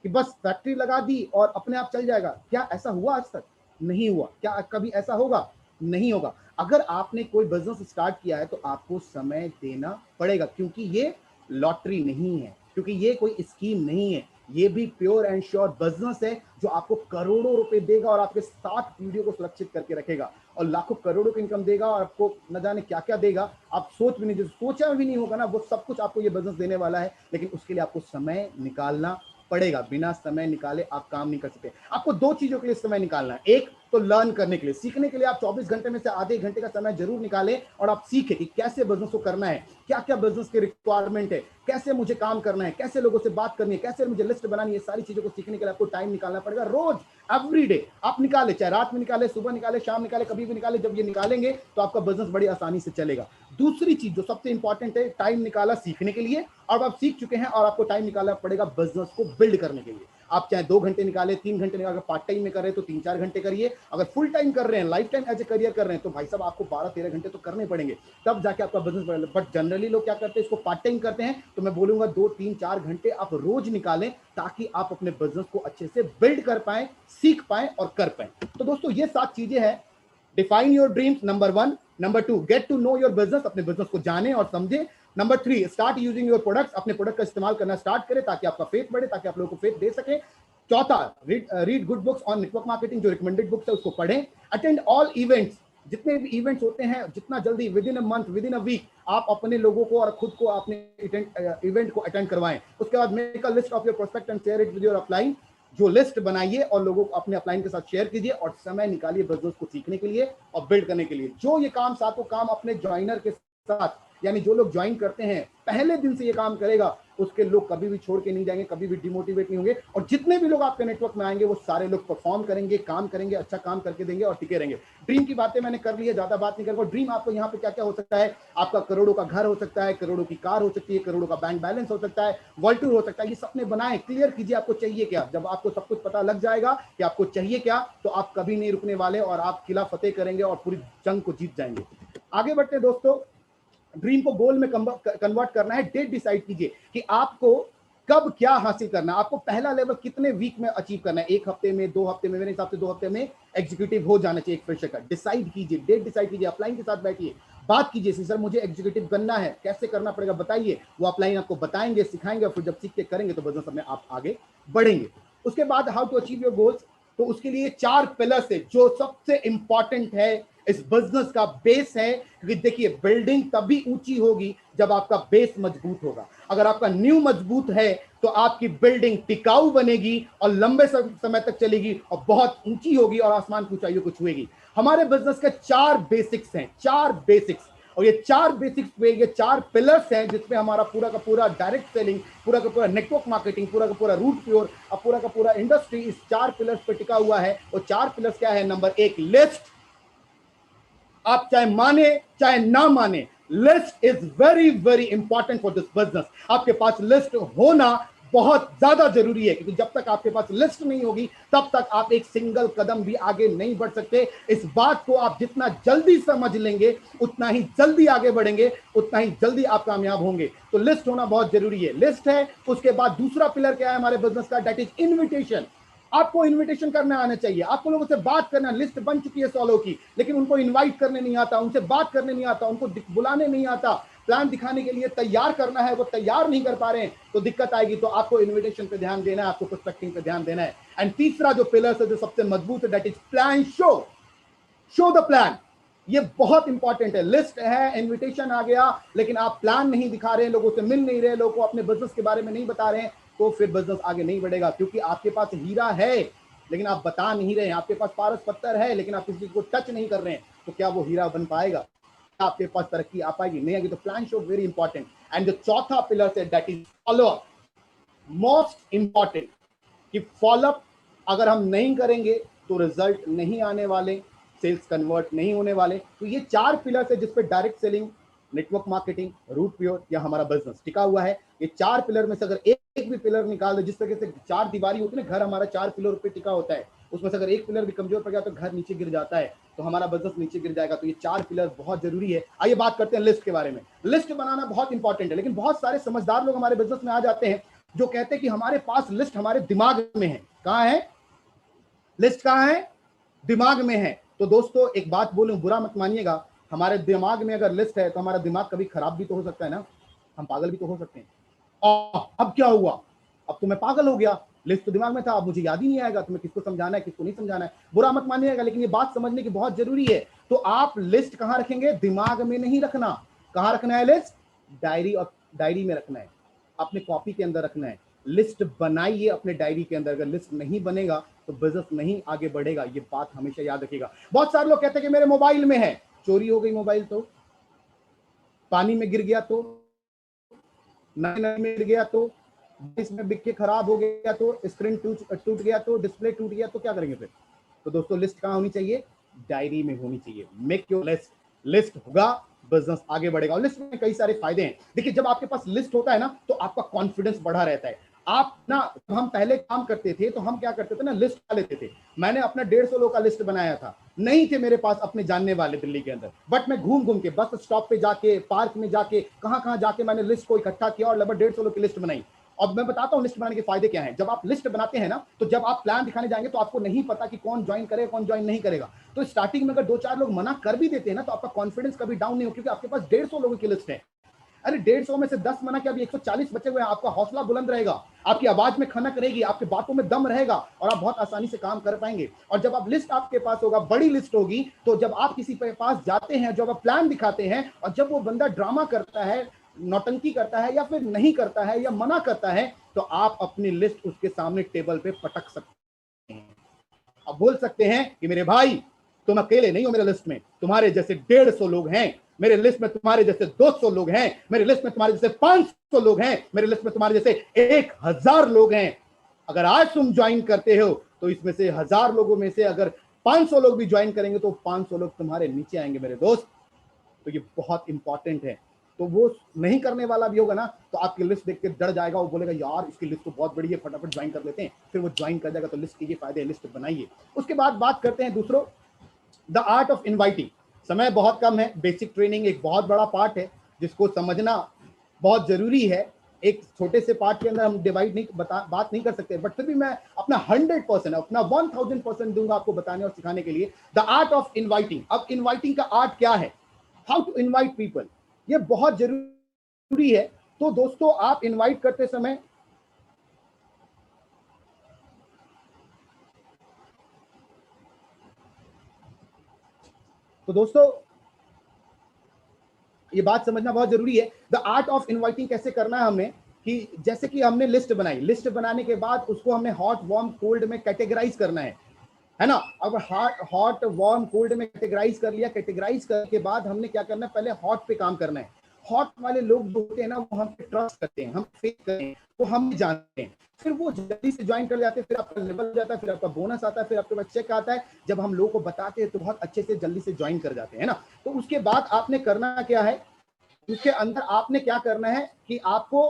कि बस फैक्ट्री लगा दी और अपने आप चल जाएगा। क्या ऐसा हुआ आज तक? नहीं हुआ। क्या कभी ऐसा होगा? नहीं होगा। अगर आपने कोई बिजनेस स्टार्ट किया है तो आपको समय देना पड़ेगा, क्योंकि ये लॉटरी नहीं है, क्योंकि ये कोई स्कीम नहीं है, ये भी प्योर एंड श्योर बिजनेस है जो आपको करोड़ों रुपए देगा और आपके 7 पीढ़ियों को सुरक्षित करके रखेगा और लाखों करोड़ों की इनकम देगा और आपको न जाने क्या क्या देगा। आप सोच भी नहीं, जो सोचा भी नहीं होगा ना, वो सब कुछ आपको ये बिजनेस देने वाला है। लेकिन उसके लिए आपको समय निकालना पड़ेगा। बिना समय निकाले आप काम नहीं कर सकते। आपको 2 चीजों के लिए समय निकालना है। एक तो लर्न करने के लिए, सीखने के लिए आप 24 घंटे में से आधे घंटे का समय जरूर निकालें और आप सीखें कि कैसे बिजनेस को करना है, क्या क्या बिजनेस के रिक्वायरमेंट है, कैसे मुझे काम करना है, कैसे लोगों से बात करनी है, कैसे मुझे लिस्ट बनानी है। सारी चीजों को सीखने के लिए आपको टाइम निकालना पड़ेगा। रोज, एवरी डे आप निकाले, चाहे रात में निकाले, सुबह निकाले, शाम निकाले, कभी भी निकाले। जब ये निकालेंगे तो आपका बिजनेस बड़ी आसानी से चलेगा। दूसरी चीज जो सबसे इंपॉर्टेंट है, टाइम निकाला सीखने के लिए, और आप सीख चुके हैं और आपको टाइम निकालना पड़ेगा बिजनेस को बिल्ड करने के लिए। आप चाहे 2 घंटे निकाले, 3 घंटे निकाले, पार्ट टाइम में कर रहे हैं तो 3-4 घंटे करिए। अगर फुल टाइम कर रहे हैं, life time as a career कर रहे हैं, तो भाई साहब आपको 12-13 घंटे तो करने पड़ेंगे, तब जाके आपका बिजनेस बढ़ेगा। बट जनरली लोग क्या करते हैं, इसको पार्ट टाइम करते हैं। तो मैं बोलूंगा 2-3-4 घंटे आप रोज निकालें, ताकि आप अपने बिजनेस को अच्छे से बिल्ड कर पाए, सीख पाए और कर पाए। तो दोस्तों ये 7 चीजें हैं। Define your dreams, number 1। Number 2, get to know your business, अपने बिजनेस को जाने और समझे। Number 3, start using your products, अपने प्रोडक्ट का इस्तेमाल करना स्टार्ट करें ताकि आपका फेथ बढ़े, ताकि आप लोगों को फेथ दे सके। चौथा, read good books on network marketing, जो रिकमेंडेड बुक्स है उसको पढ़ें। अटेंड ऑल इवेंट्स, जितने भी इवेंट्स होते हैं, जितना जल्दी, within a month, within a week, आप अपने लोगों को और खुद को अपने इवेंट को अटेंड करवाएं। उसके बाद make a list of your prospect and share it with your upline, जो लिस्ट बनाइए और लोगों को अपने अपलाइन के साथ शेयर कीजिए, और समय निकालिए बिजनेस को सीखने के लिए और बिल्ड करने के लिए। जो ये काम, सातों काम अपने ज्वाइनर के साथ, यानी जो लोग ज्वाइन करते हैं, पहले दिन से ये काम करेगा, उसके लोग कभी भी छोड़ के नहीं जाएंगे, कभी भी डिमोटिवेट नहीं होंगे। और जितने भी लोग आपके नेटवर्क में आएंगे, वो सारे लोग परफॉर्म करेंगे, काम करेंगे, अच्छा काम करके देंगे और टिके रहेंगे। ड्रीम की बातें मैंने कर ली है, ज्यादा बात नहीं करूंगा। ड्रीम आपको यहाँ पे क्या क्या हो सकता है? आपका करोड़ों का घर हो सकता है, करोड़ों की कार हो सकती है, करोड़ों का बैंक बैलेंस हो सकता है, वर्ल्ड टूर हो सकता है। ये सपने बनाएं, क्लियर कीजिए आपको चाहिए क्या। जब आपको सब कुछ पता लग जाएगा कि आपको चाहिए क्या, तो आप कभी नहीं रुकने वाले और आप किला फतेह करेंगे और पूरी जंग को जीत जाएंगे। आगे बढ़ते दोस्तों, ड्रीम को गोल में कन्वर्ट करना है। डेट डिसाइड कीजिए कि आपको कब क्या हासिल करना है। आपको पहला लेवल कितने वीक में अचीव करना है, 1 हफ्ते में, 2 हफ्ते में। मेरे हिसाब से 2 हफ्ते में एग्जीक्यूटिव हो जाना चाहिए एक फ्रेशर का। डिसाइड कीजिए, डेट डिसाइड कीजिए, अपलाइन के साथ बैठिए, बात कीजिए, सर मुझे एग्जीक्यूटिव बनना है, कैसे करना पड़ेगा बताइए। वो अपलाइन आपको बताएंगे, सिखाएंगे, और फिर जब सीख के करेंगे तो बिजनेस में आप आगे बढ़ेंगे। उसके बाद how to achieve your goals, तो उसके लिए 4 पिलर्स है जो सबसे इंपॉर्टेंट है, इस बिजनेस का बेस है। क्योंकि देखिए, बिल्डिंग तभी ऊंची होगी जब आपका बेस मजबूत होगा। अगर आपका न्यू मजबूत है तो आपकी बिल्डिंग टिकाऊ बनेगी और लंबे समय तक चलेगी और बहुत ऊंची होगी और आसमान की ऊंचाइयों को छुएगी। हमारे बिजनेस के 4 बेसिक्स हैं, 4 बेसिक्स। और ये 4 बेसिक्स पे, ये 4 पिलर्स हैं जिसमें हमारा पूरा का पूरा डायरेक्ट सेलिंग, पूरा का पूरा नेटवर्क मार्केटिंग, पूरा का पूरा रूट प्योर और पूरा का पूरा इंडस्ट्री इस 4 पिलर्स पे टिका हुआ है। और 4 पिलर्स क्या है? Number 1, list. आप चाहे माने चाहे ना माने, list is very very important for this business. आपके पास लिस्ट होना बहुत ज्यादा जरूरी है, क्योंकि जब तक आपके पास लिस्ट नहीं होगी तब तक आप एक सिंगल कदम भी आगे नहीं बढ़ सकते। इस बात को आप जितना जल्दी समझ लेंगे उतना ही जल्दी आगे बढ़ेंगे, उतना ही जल्दी आप कामयाब होंगे। तो लिस्ट होना बहुत जरूरी है। लिस्ट है, उसके बाद दूसरा पिलर क्या है हमारे बिजनेस का, दैट इज इन्विटेशन। आपको इनविटेशन करना आना चाहिए, आपको लोगों से बात करना। लिस्ट बन चुकी है 100 लोगों की, लेकिन उनको इनवाइट करने नहीं आता, उनसे बात करने नहीं आता, उनको बुलाने नहीं आता, प्लान दिखाने के लिए तैयार करना है, वो तैयार नहीं कर पा रहे हैं, तो दिक्कत आएगी। तो आपको इनविटेशन पे ध्यान देना है, आपको प्रोस्पेक्टिंग पे ध्यान देना है। एंड तीसरा जो पिलर है जो सबसे मजबूत है, that is plan show. Show the plan, ये बहुत इंपॉर्टेंट है। लिस्ट है, इनविटेशन आ गया, लेकिन आप प्लान नहीं दिखा रहे हैं, लोगों से मिल नहीं रहे, लोगों को अपने बिजनेस के बारे में नहीं बता रहे हैं, तो फिर बिजनेस आगे नहीं बढ़ेगा। क्योंकि आपके पास हीरा है लेकिन आप बता नहीं रहे हैं, आपके पास पारस पत्थर है लेकिन आप किसी को टच नहीं कर रहे हैं, तो क्या वो हीरा बन पाएगा? आपके पास तरक्की आ पाएगी? नहीं आएगी। तो plan show very important. And जो चौथा पिलर है that is follow up, most important. कि फॉलो अप अगर हम नहीं करेंगे तो रिजल्ट नहीं आने वाले, सेल्स कन्वर्ट नहीं होने वाले। तो ये 4 पिलर है जिसपे direct selling, network marketing, Root Pure या हमारा बिजनेस टिका हुआ है। ये 4 पिलर में से अगर एक भी पिलर निकाल दे, जिस तरह से 4 दीवारी होती है ना, घर हमारा 4 पिलर पे टिका होता है, उसमें से अगर एक पिलर भी कमजोर पड़ गया तो घर नीचे गिर जाता है, तो हमारा बिजनेस नीचे गिर जाएगा। तो ये 4 पिलर बहुत जरूरी है। आइए बात करते हैं लिस्ट के बारे में। लिस्ट बनाना बहुत इंपॉर्टेंट है, लेकिन बहुत सारे समझदार लोग हमारे बिजनेस में आ जाते हैं जो कहते हैं कि हमारे पास लिस्ट हमारे दिमाग में है। कहां है लिस्ट? कहां है? दिमाग में है। तो दोस्तों एक बात बोलूं, बुरा मत मानिएगा, हमारे दिमाग में अगर लिस्ट है तो हमारा दिमाग कभी खराब भी तो हो सकता है ना, हम पागल भी तो हो सकते हैं। और अब क्या हुआ? अब तो मैं पागल हो गया, लिस्ट तो दिमाग में था, अब मुझे याद ही नहीं आएगा, तुम्हें किसको समझाना है किसको नहीं समझाना है। बुरा मत मानिएगा, लेकिन ये बात समझने की बहुत जरूरी है। तो आप लिस्ट कहां रखेंगे? दिमाग में नहीं रखना। कहां रखना है लिस्ट? डायरी, और डायरी में रखना है, अपने कॉपी के अंदर रखना है। लिस्ट बनाइए अपने डायरी के अंदर। अगर लिस्ट नहीं बनेगा तो बिजनेस नहीं आगे बढ़ेगा, ये बात हमेशा याद रखिएगा। बहुत सारे लोग कहते हैं कि मेरे मोबाइल में है, चोरी हो गई मोबाइल तो, पानी में गिर गया तो, नदी में गिर गया तो, इसमें बिक के खराब हो गया तो, स्क्रीन टूट गया तो, डिस्प्ले टूट गया तो क्या करेंगे फिर? तो दोस्तों लिस्ट कहां होनी चाहिए? डायरी में होनी चाहिए। Make your list. लिस्ट होगा बिजनेस आगे बढ़ेगा। और लिस्ट में कई सारे फायदे हैं। देखिए जब आपके पास लिस्ट होता है ना तो आपका कॉन्फिडेंस बढ़ा रहता है। आप ना, हम पहले काम करते थे तो हम क्या करते थे ना, लिस्ट बना लेते थे। मैंने अपना 150 लोग का लिस्ट बनाया था, नहीं थे मेरे पास अपने जानने वाले दिल्ली के अंदर, बट मैं घूम घूम के बस स्टॉप पे जाके, पार्क में जाके, कहां जाके मैंने लिस्ट को इकट्ठा किया और लगभग 150 लोग की लिस्ट बनाई। अब मैं बताता हूं लिस्ट बनाने के फायदे क्या हैं। जब आप लिस्ट बनाते हैं ना, तो जब आप प्लान दिखाने जाएंगे तो आपको नहीं पता कि कौन ज्वाइन करेगा कौन ज्वाइन नहीं करेगा। तो स्टार्टिंग में अगर 2-4 लोग मना कर भी देते हैं ना, तो आपका कॉन्फिडेंस कभी डाउन नहीं हो, क्योंकि आपके पास 150 लोगों की लिस्ट है। अरे 150 में से 10 मना के अभी 140 बचे हुए हैं, आपका हौसला बुलंद रहेगा, आपकी आवाज में खनक रहेगी, आपकी बातों में दम रहेगा और आप बहुत आसानी से काम कर पाएंगे। और जब आप लिस्ट आपके पास होगा, बड़ी लिस्ट होगी, तो जब आप किसी के पास जाते हैं, जब आप प्लान दिखाते हैं और जब वो बंदा ड्रामा करता है, नौटंकी करता है या फिर नहीं करता है या मना करता है, तो आप अपनी लिस्ट उसके सामने टेबल पे पटक सकते हैं। अब बोल सकते हैं कि मेरे भाई तुम अकेले नहीं हो मेरे लिस्ट में, तुम्हारे जैसे 150 लोग हैं मेरे लिस्ट में, तुम्हारे जैसे 200 लोग हैं मेरे लिस्ट में, तुम्हारे जैसे 500 लोग हैं मेरे लिस्ट में, तुम्हारे जैसे 1000 लोग हैं। अगर आज तुम ज्वाइन करते हो तो इसमें से 1000 लोगों में से अगर 500 लोग भी ज्वाइन करेंगे तो 500 लोग तुम्हारे नीचे आएंगे मेरे दोस्त। तो ये बहुत इंपॉर्टेंट है। तो वो नहीं करने वाला भी होगा ना, तो आपकी लिस्ट देख के डर जाएगा, वो बोलेगा यार इसकी लिस्ट तो बहुत बड़ी है, फटाफट ज्वाइन कर लेते हैं, फिर वो ज्वाइन कर जाएगा। तो लिस्ट के ये फायदे हैं, लिस्ट बनाइए। उसके बाद बात करते हैं दूसरों, द आर्ट ऑफ इनवाइटिंग। समय बहुत कम है, बेसिक ट्रेनिंग एक बहुत बड़ा पार्ट है जिसको समझना बहुत जरूरी है। एक छोटे से पार्ट के अंदर हम डिवाइड नहीं बात नहीं कर सकते, बट फिर भी मैं अपना 100%, अपना 1000% दूंगा आपको बताने और सिखाने के लिए। The art of inviting. अब इनवाइटिंग का आर्ट क्या है? हाउ टू इनवाइट पीपल, ये बहुत जरूरी है। तो दोस्तों आप इनवाइट करते समय ये बात समझना बहुत जरूरी है। द आर्ट ऑफ इनवाइटिंग कैसे करना है हमें, कि जैसे कि हमने लिस्ट बनाई, लिस्ट बनाने के बाद उसको हमने हॉट वार्म कोल्ड में कैटेगराइज करना है ना। अब हॉट वार्म कोल्ड में कैटेगराइज कर लिया, कैटेगराइज करने के बाद हमने क्या करना है, पहले हॉट पे काम करना है। हॉट वाले लोग जो होते हैं ना, वो हम पे ट्रस्ट करते हैं, हम फेक करते हैं, वो हम जानते हैं, फिर वो जल्दी से ज्वाइन कर जाते हैं, फिर आपका लेवल जाता है, फिर आपका बोनस आता है, फिर आपके पास चेक आता है। जब हम लोगों को बताते हैं तो बहुत अच्छे से जल्दी से ज्वाइन कर जाते हैं ना। तो उसके बाद आपने करना क्या है, उसके अंदर आपने क्या करना है कि आपको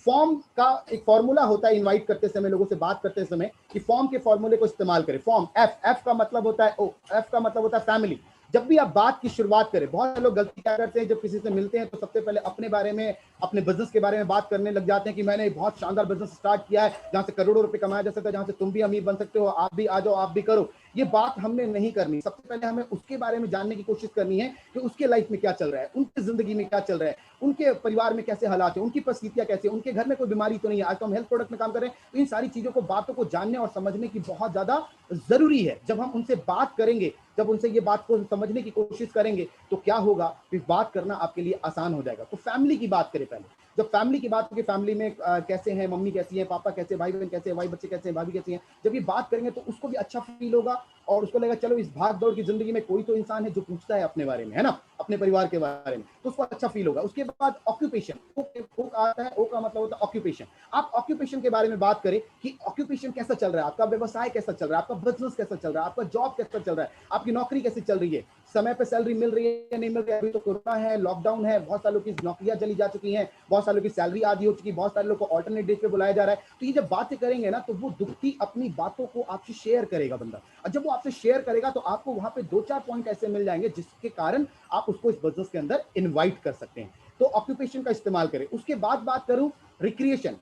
फॉर्म का एक फॉर्मूला होता है इनवाइट करते समय, लोगों से बात करते समय, कि फॉर्म के फॉर्मूले को इस्तेमाल करें। फॉर्म एफ का मतलब होता है एफ का मतलब होता है फैमिली। जब भी आप बात की शुरुआत करें, बहुत सारे लोग गलती क्या करते हैं, जब किसी से मिलते हैं तो सबसे पहले अपने बारे में, अपने बिजनेस के बारे में बात करने लग जाते हैं कि मैंने बहुत शानदार बिजनेस स्टार्ट किया है जहां से करोड़ों रुपए कमाया जा सकता है, जहां से तुम भी अमीर बन सकते हो, आप भी आ जाओ, आप भी करो। ये बात हमने नहीं करनी। सबसे पहले हमें उसके बारे में जानने की कोशिश करनी है कि उसके लाइफ में क्या चल रहा है, उनकी जिंदगी में क्या चल रहा है, उनके परिवार में कैसे हालात है, उनकी परिस्थितियां कैसी है, उनके घर में कोई बीमारी तो नहीं है। आज तो हम हेल्थ प्रोडक्ट में काम कर रहे हैं, तो इन सारी चीजों को, बातों को जानने और समझने की बहुत ज्यादा जरूरी है। जब हम उनसे बात करेंगे, जब उनसे ये बात को समझने की कोशिश करेंगे, तो क्या होगा, फिर बात करना आपके लिए आसान हो जाएगा। तो फैमिली की बात करें पहले। जब फैमिली की बात होगी, फैमिली में कैसे हैं, मम्मी कैसी है, पापा कैसे, भाई बहन कैसे हैं, भाई बच्चे कैसे हैं, भाभी कैसी हैं, जब ये बात करेंगे तो उसको भी अच्छा फील होगा और उसको लगेगा चलो इस भाग दौड़ की जिंदगी में कोई तो इंसान है जो पूछता है अपने बारे में, है ना, अपने परिवार के बारे में, तो उसको अच्छा फील होगा। उसके बाद ऑक्यूपेशन, आता है, ओ का मतलब होता है ऑक्यूपेशन। आप ऑक्यूपेशन के बारे में बात करें कि ऑक्यूपेशन कैसा चल रहा है, आपका व्यवसाय कैसा चल रहा है, आपका बिजनेस कैसा चल रहा है, आपका जॉब कैसा चल रहा है, आपकी नौकरी कैसी चल रही है, समय पे सैलरी मिल रही है या नहीं मिल रही है। अभी तो कोरोना है, लॉकडाउन है, बहुत सारे लोग की नौकरियां चली जा चुकी हैं, बहुत सारे लोग की सैलरी आधी हो चुकी है, बहुत सारे लोग को ऑल्टरनेट डेट पे बुलाया जा रहा है। तो ये जब बातें करेंगे ना, तो वो दुखती अपनी बातों को आपसे शेयर करेगा बंदा, और जब वो आपसे शेयर करेगा तो आपको वहां पे 2-4 पॉइंट ऐसे मिल जाएंगे जिसके कारण आप उसको इस बिजनेस के अंदर इनवाइट कर सकते हैं। तो ऑक्यूपेशन का इस्तेमाल करें। उसके बाद बात करूं रिक्रिएशन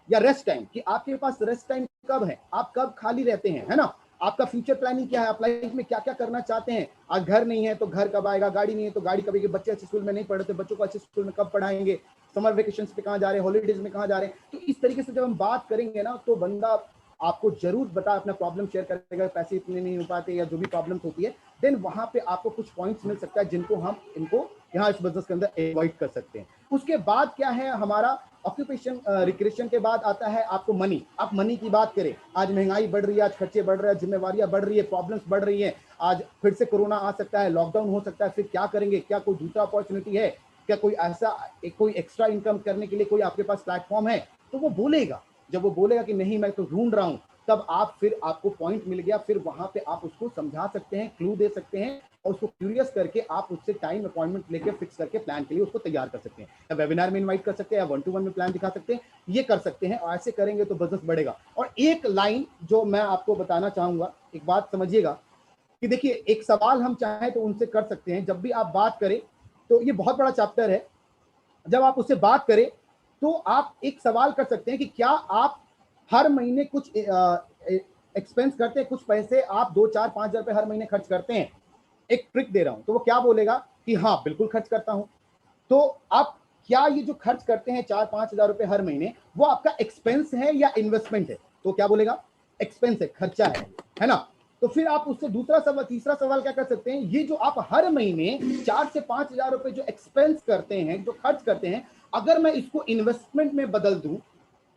या रेस्ट टाइम, कि आपके पास रेस्ट टाइम कब है, आप कब खाली रहते हैं, है ना, आपका फ्यूचर प्लानिंग क्या है, आप लाइफ में क्या क्या करना चाहते हैं। आज घर नहीं है तो घर कब आएगा, गाड़ी नहीं है तो गाड़ी कब आएगी, बच्चे अच्छे स्कूल में नहीं पढ़े तो बच्चों को अच्छे स्कूल में कब पढ़ाएंगे, समर वेकेशन पे कहाँ जा रहे हैं, हॉलीडेज में कहाँ जा रहे हैं। तो इस तरीके से जब हम बात करेंगे ना, तो बंदा आपको जरूर बता, अपना प्रॉब्लम शेयर करेगा, पैसे इतने नहीं हो पाते या जो भी प्रॉब्लम्स होती है, देन वहां पे आपको कुछ पॉइंट्स मिल सकता है जिनको हम इनको यहाँ इस बिजनेस के अंदर अवॉइड कर सकते हैं। उसके बाद क्या है हमारा ऑक्यूपेशन, रिक्रिएशन के बाद आता है आपको मनी। आप मनी की बात करें, आज महंगाई बढ़ रही है, आज खर्चे बढ़ रहे हैं, जिम्मेवारियां बढ़ रही है, प्रॉब्लम्स बढ़ रही है, आज फिर से कोरोना आ सकता है, लॉकडाउन हो सकता है, फिर क्या करेंगे, क्या कोई दूसरा अपॉर्चुनिटी है, क्या कोई ऐसा कोई एक्स्ट्रा इनकम करने के लिए कोई आपके पास प्लेटफॉर्म है। तो वो बोलेगा, जब वो बोलेगा कि नहीं मैं तो ढूंढ रहा हूं, तब आप फिर आपको पॉइंट मिल गया, फिर वहां पे आप उसको समझा सकते हैं, क्लू दे सकते हैं, और उसको क्यूरियस करके आप उससे टाइम अपॉइंटमेंट लेकर फिक्स करके प्लान के लिए उसको तैयार कर सकते हैं, या वेबिनार में इनवाइट कर सकते हैं, या 1-to-1 में प्लान दिखा सकते हैं। ये कर सकते हैं, और ऐसे करेंगे तो बिजनेस बढ़ेगा। और एक लाइन जो मैं आपको बताना चाहूंगा, एक बात समझिएगा कि देखिए, एक सवाल हम चाहें तो उनसे कर सकते हैं। जब भी आप बात करें, तो ये बहुत बड़ा चैप्टर है, जब आप उससे बात करें तो आप एक सवाल कर सकते हैं कि क्या आप हर महीने कुछ एक्सपेंस करते हैं, कुछ पैसे आप 2-4-5 हजार रुपए हर महीने खर्च करते हैं। एक ट्रिक दे रहा हूं, तो वो क्या बोलेगा कि हाँ बिल्कुल खर्च करता हूं। तो आप क्या ये जो खर्च करते हैं 4-5 हजार रुपए हर महीने, वो आपका एक्सपेंस है या इन्वेस्टमेंट है? तो क्या बोलेगा, एक्सपेंस है, खर्चा है ना। तो फिर आप उससे दूसरा सवाल, तीसरा सवाल क्या कर सकते हैं, ये जो आप हर महीने 4 से 5 हजार रुपए जो एक्सपेंस करते हैं, जो खर्च करते हैं, अगर मैं इसको इन्वेस्टमेंट में बदल दूं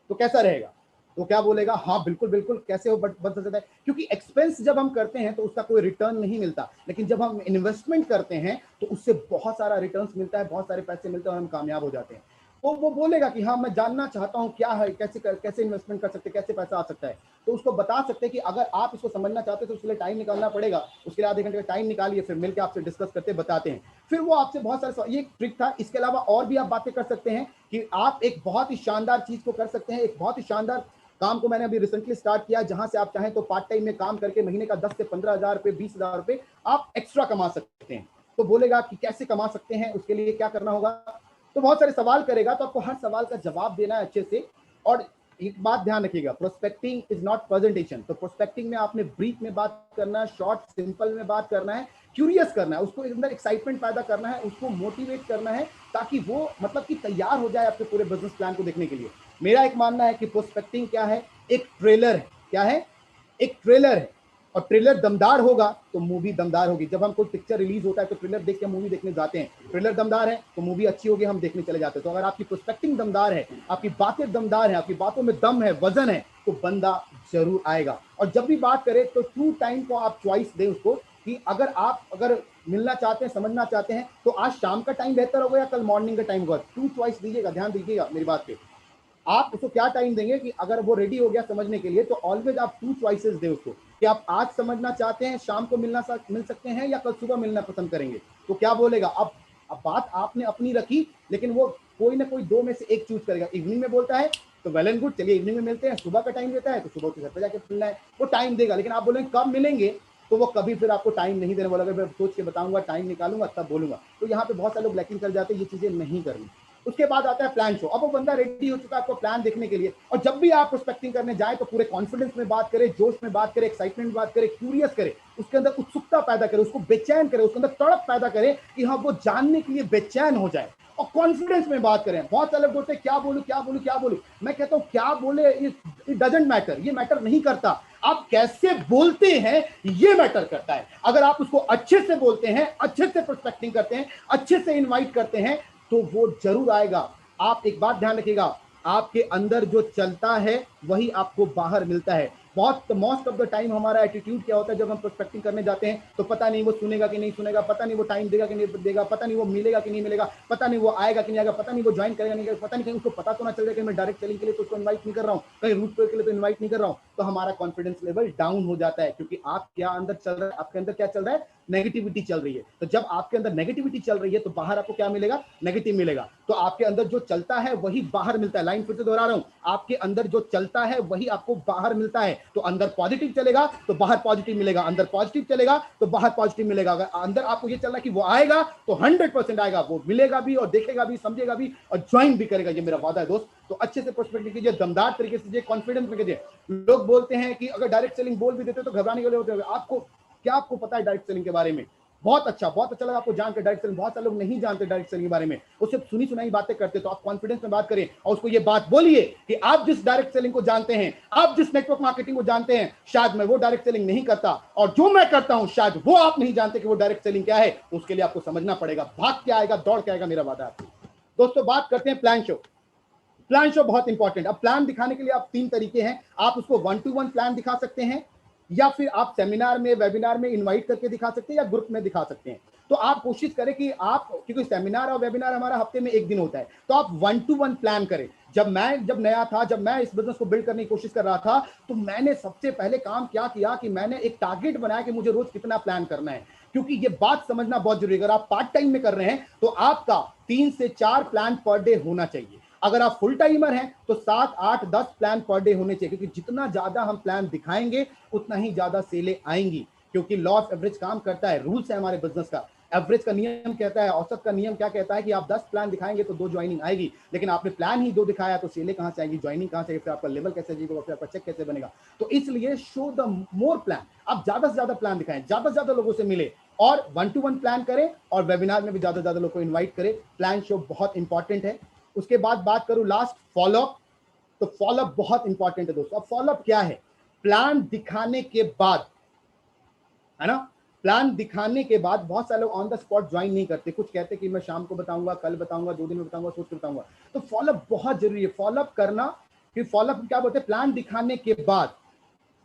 तो कैसा रहेगा? तो क्या बोलेगा, हाँ बिल्कुल बिल्कुल, कैसे हो बदल सकता है, क्योंकि एक्सपेंस जब हम करते हैं तो उसका कोई रिटर्न नहीं मिलता, लेकिन जब हम इन्वेस्टमेंट करते हैं तो उससे बहुत सारा रिटर्न मिलता है, बहुत सारे पैसे मिलते हैं और हम कामयाब हो जाते हैं। तो वो बोलेगा कि हाँ मैं जानना चाहता हूँ क्या है, कैसे इन्वेस्टमेंट कर सकते हैं, कैसे पैसा आ सकता है। तो उसको बता सकते हैं कि अगर आप इसको समझना चाहते हैं तो उसके लिए टाइम निकालना पड़ेगा, उसके लिए आधे घंटे का टाइम निकालिए, फिर मिलकर आपसे डिस्कस करते बताते हैं। फिर वो आपसे बहुत सारे, ये ट्रिक था। इसके अलावा और भी आप बातें कर सकते हैं कि आप एक बहुत ही शानदार चीज को कर सकते हैं, एक बहुत ही शानदार काम को मैंने अभी रिसेंटली स्टार्ट किया, जहां से आप चाहें तो पार्ट टाइम में काम करके महीने का 10 से 15 हजार रुपए, 20 हजार रुपए आप एक्स्ट्रा कमा सकते हैं। तो बोलेगा कि कैसे कमा सकते हैं, उसके लिए क्या करना होगा। तो बहुत सारे सवाल करेगा, तो आपको हर सवाल का जवाब देना है अच्छे से। और एक बात ध्यान रखिएगा, प्रोस्पेक्टिंग इज नॉट प्रेजेंटेशन। तो प्रोस्पेक्टिंग में आपने ब्रीफ में बात करना है, शॉर्ट सिंपल में बात करना है, क्यूरियस करना है, उसको अंदर एक्साइटमेंट पैदा करना है, उसको मोटिवेट करना है, ताकि वो मतलब कि तैयार हो जाए आपके पूरे बिजनेस प्लान को देखने के लिए। मेरा एक मानना है कि प्रोस्पेक्टिंग क्या है, एक ट्रेलर है। क्या है? एक ट्रेलर है। और ट्रेलर दमदार होगा तो मूवी दमदार होगी। जब हम कोई पिक्चर रिलीज होता है तो ट्रेलर देख के मूवी देखने जाते हैं, ट्रेलर दमदार है तो मूवी अच्छी होगी, हम देखने चले जाते हैं। तो अगर आपकी प्रोस्पेक्टिंग दमदार है, आपकी बातें दमदार है, आपकी बातों में दम है, वजन है, तो बंदा जरूर आएगा। और जब भी बात करें तो ट्रू टाइम को आप चॉइस दें उसको, कि अगर मिलना चाहते हैं, समझना चाहते हैं, तो आज शाम का टाइम बेहतर होगा या कल मॉर्निंग का टाइम होगा। ट्रू चॉइस दीजिएगा, ध्यान दीजिएगा मेरी बात पे। आप उसको क्या टाइम देंगे कि अगर वो रेडी हो गया समझने के लिए, तो ऑलवेज आप 2 चॉइसेस दे उसको, कि आप आज समझना चाहते हैं, शाम को मिल सकते हैं, या कल सुबह मिलना पसंद करेंगे। तो क्या बोलेगा, अब बात आपने अपनी रखी, लेकिन वो कोई ना कोई दो में से एक चूज करेगा। इवनिंग में बोलता है तो वेल एंड गुड, चलिए इवनिंग में मिलते हैं। सुबह का टाइम देता है तो सुबह के घर पे जाके मिलना है, वो टाइम देगा। लेकिन आप बोलेंगे कब मिलेंगे, तो वो कभी फिर आपको टाइम नहीं देने वाला, मैं सोच के बताऊंगा, टाइम निकालूंगा तब बोलूंगा। तो यहाँ पे बहुत सारे लोग ब्लैकिंग कर जाते हैं, ये चीजें नहीं करनी। उसके बाद आता है प्लान शो। अब वो बंदा रेडी हो चुका है आपको प्लान देखने के लिए, और जब भी आप प्रोस्पेक्टिंग करने जाए तो पूरे कॉन्फिडेंस में बात करे, जोश में बात करे, एक्साइटमेंट में बात करे, क्यूरियस करे, उसके अंदर उत्सुकता पैदा करे, उसको बेचैन करे, उसके अंदर तड़प पैदा करे कि हाँ वो जानने के लिए बेचैन हो जाए, और कॉन्फिडेंस में बात करें। बहुत सारे लोग बोलते हैं क्या बोलूं क्या बोलूं क्या बोलूं। मैं कहता हूं क्या बोले इट डजंट मैटर, ये मैटर नहीं करता, आप कैसे बोलते हैं ये मैटर करता है। अगर आप उसको अच्छे से बोलते हैं, अच्छे से प्रोस्पेक्टिंग करते हैं, अच्छे से इनवाइट करते हैं, तो वो जरूर आएगा। आप एक बात ध्यान रखिएगा, आपके अंदर जो चलता है वही आपको बाहर मिलता है। बहुत मोस्ट ऑफ द टाइम हमारा एटीट्यूड क्या होता है, जब हम प्रोस्पेक्टिंग करने जाते हैं तो पता नहीं वो सुनेगा कि नहीं सुनेगा, पता नहीं वो टाइम देगा कि नहीं देगा, पता नहीं वो मिलेगा कि नहीं मिलेगा, पता नहीं वो आएगा कि नहीं आएगा, पता नहीं वो ज्वाइन करेगा नहीं करेगा, पता नहीं कहीं उसको पता तो ना चल जाए कि मैं डायरेक्ट सेलिंग के लिए तो उसको इन्वाइट नहीं कर रहा हूँ, कहीं रूट पे के लिए तो इन्वाइट नहीं कर रहा हूँ। तो हमारा कॉन्फिडेंस लेवल डाउन हो जाता है, क्योंकि आप क्या अंदर चल रहा है, आपके अंदर क्या चल रहा है, नेगेटिविटी चल रही है। तो जब आपके अंदर नेगेटिविटी चल रही है तो बाहर आपको क्या मिलेगा, नेगेटिव मिलेगा। तो आपके अंदर जो चलता है वही बाहर मिलता है। लाइन फिर से दोहरा रहा हूं, आपके अंदर जो चलता है वही आपको बाहर मिलता है। तो अंदर पॉजिटिव चलेगा तो बाहर पॉजिटिव मिलेगा, अंदर पॉजिटिव चलेगा तो बाहर पॉजिटिव मिलेगा। अगर अंदर आपको ये चल रहा है कि वो आएगा तो 100% आएगा, वो मिलेगा भी और देखेगा भी, समझेगा भी और ज्वाइन भी करेगा। ये मेरा वादा है दोस्त। तो अच्छे से प्रोस्पेक्टिंग कीजिए, दमदार तरीके से, कॉन्फिडेंस में कीजिए। लोग बोलते हैं कि अगर डायरेक्ट सेलिंग बोल भी देते तो घबराने वाले होते हैं। आपको क्या आपको पता है डायरेक्ट सेलिंग के बारे में? बहुत अच्छा लगा आपको जानकर डायरेक्ट सेलिंग। बहुत सारे लोग नहीं जानते डायरेक्ट सेलिंग के बारे में, उससे सुनी सुनाई बातें करते। तो आप कॉन्फिडेंस में बात करें और उसको ये बात बोलिए कि आप जिस डायरेक्ट सेलिंग को जानते हैं, आप जिस नेटवर्क मार्केटिंग को जानते हैं, शायद मैं वो डायरेक्ट सेलिंग नहीं करता, और जो मैं करता हूं शायद वो आप नहीं जानते कि वो डायरेक्ट सेलिंग क्या है। उसके लिए आपको समझना पड़ेगा। भाग के आएगा, दौड़ के आएगा, मेरा वादा आपको। दोस्तों बात करते हैं प्लान शो। प्लान शो बहुत इंपॉर्टेंट। अब प्लान दिखाने के लिए आप तीन तरीके हैं। आप उसको 1-to-1 प्लान दिखा सकते हैं, या फिर आप सेमिनार में, वेबिनार में इनवाइट करके दिखा सकते हैं, या ग्रुप में दिखा सकते हैं। तो आप कोशिश करें कि आप, क्योंकि सेमिनार और वेबिनार हमारा हफ्ते में एक दिन होता है, तो आप 1-to-1 प्लान करें। जब नया था, जब मैं इस बिजनेस को बिल्ड करने की कोशिश कर रहा था, तो मैंने सबसे पहले काम क्या किया कि मैंने एक टारगेट बनाया कि मुझे रोज कितना प्लान करना है। क्योंकि ये बात समझना बहुत जरूरी है। अगर आप पार्ट टाइम में कर रहे हैं तो आपका 3 से 4 प्लान पर डे होना चाहिए। अगर आप फुल टाइमर हैं तो 7, 8, 10 प्लान पर डे होने चाहिए, क्योंकि जितना ज्यादा हम प्लान दिखाएंगे उतना ही ज्यादा सेलें आएंगी। क्योंकि लॉ ऑफ एवरेज काम करता है, रूल्स है हमारे बिजनेस का। एवरेज का नियम कहता है, औसत का नियम क्या कहता है कि आप 10 प्लान दिखाएंगे तो 2 ज्वाइनिंग आएगी। लेकिन आपने प्लान ही 2 दिखाया तो सेलें कहां से आएगी, ज्वाइनिंग कहां से आएगी, फिर आपका लेवल कैसे जाएगा, फिर आपका चेक कैसे बनेगा। तो इसलिए शो द मोर प्लान। आप ज्यादा से ज्यादा प्लान दिखाएं, ज्यादा से ज्यादा लोगों से मिले, और 1-to-1 प्लान करें, और वेबिनार में भी ज्यादा से ज्यादा लोगों को इन्वाइट करें। प्लान शो बहुत इंपॉर्टेंट है। उसके बाद बात करूं लास्ट, फॉलोअप। तो फॉलोअप बहुत इंपॉर्टेंट है दोस्तों। अब फॉलोअप क्या है? प्लान दिखाने के बाद, है ना, प्लान दिखाने के बाद बहुत सारे लोग ऑन द स्पॉट ज्वाइन नहीं करते। कुछ कहते कि मैं शाम को बताऊंगा, कल बताऊंगा, 2 दिन में बताऊंगा, सोच के बताऊंगा। तो फॉलोअप बहुत जरूरी है। फॉलोअप करना, फिर फॉलोअप क्या बोलते हैं, प्लान दिखाने के बाद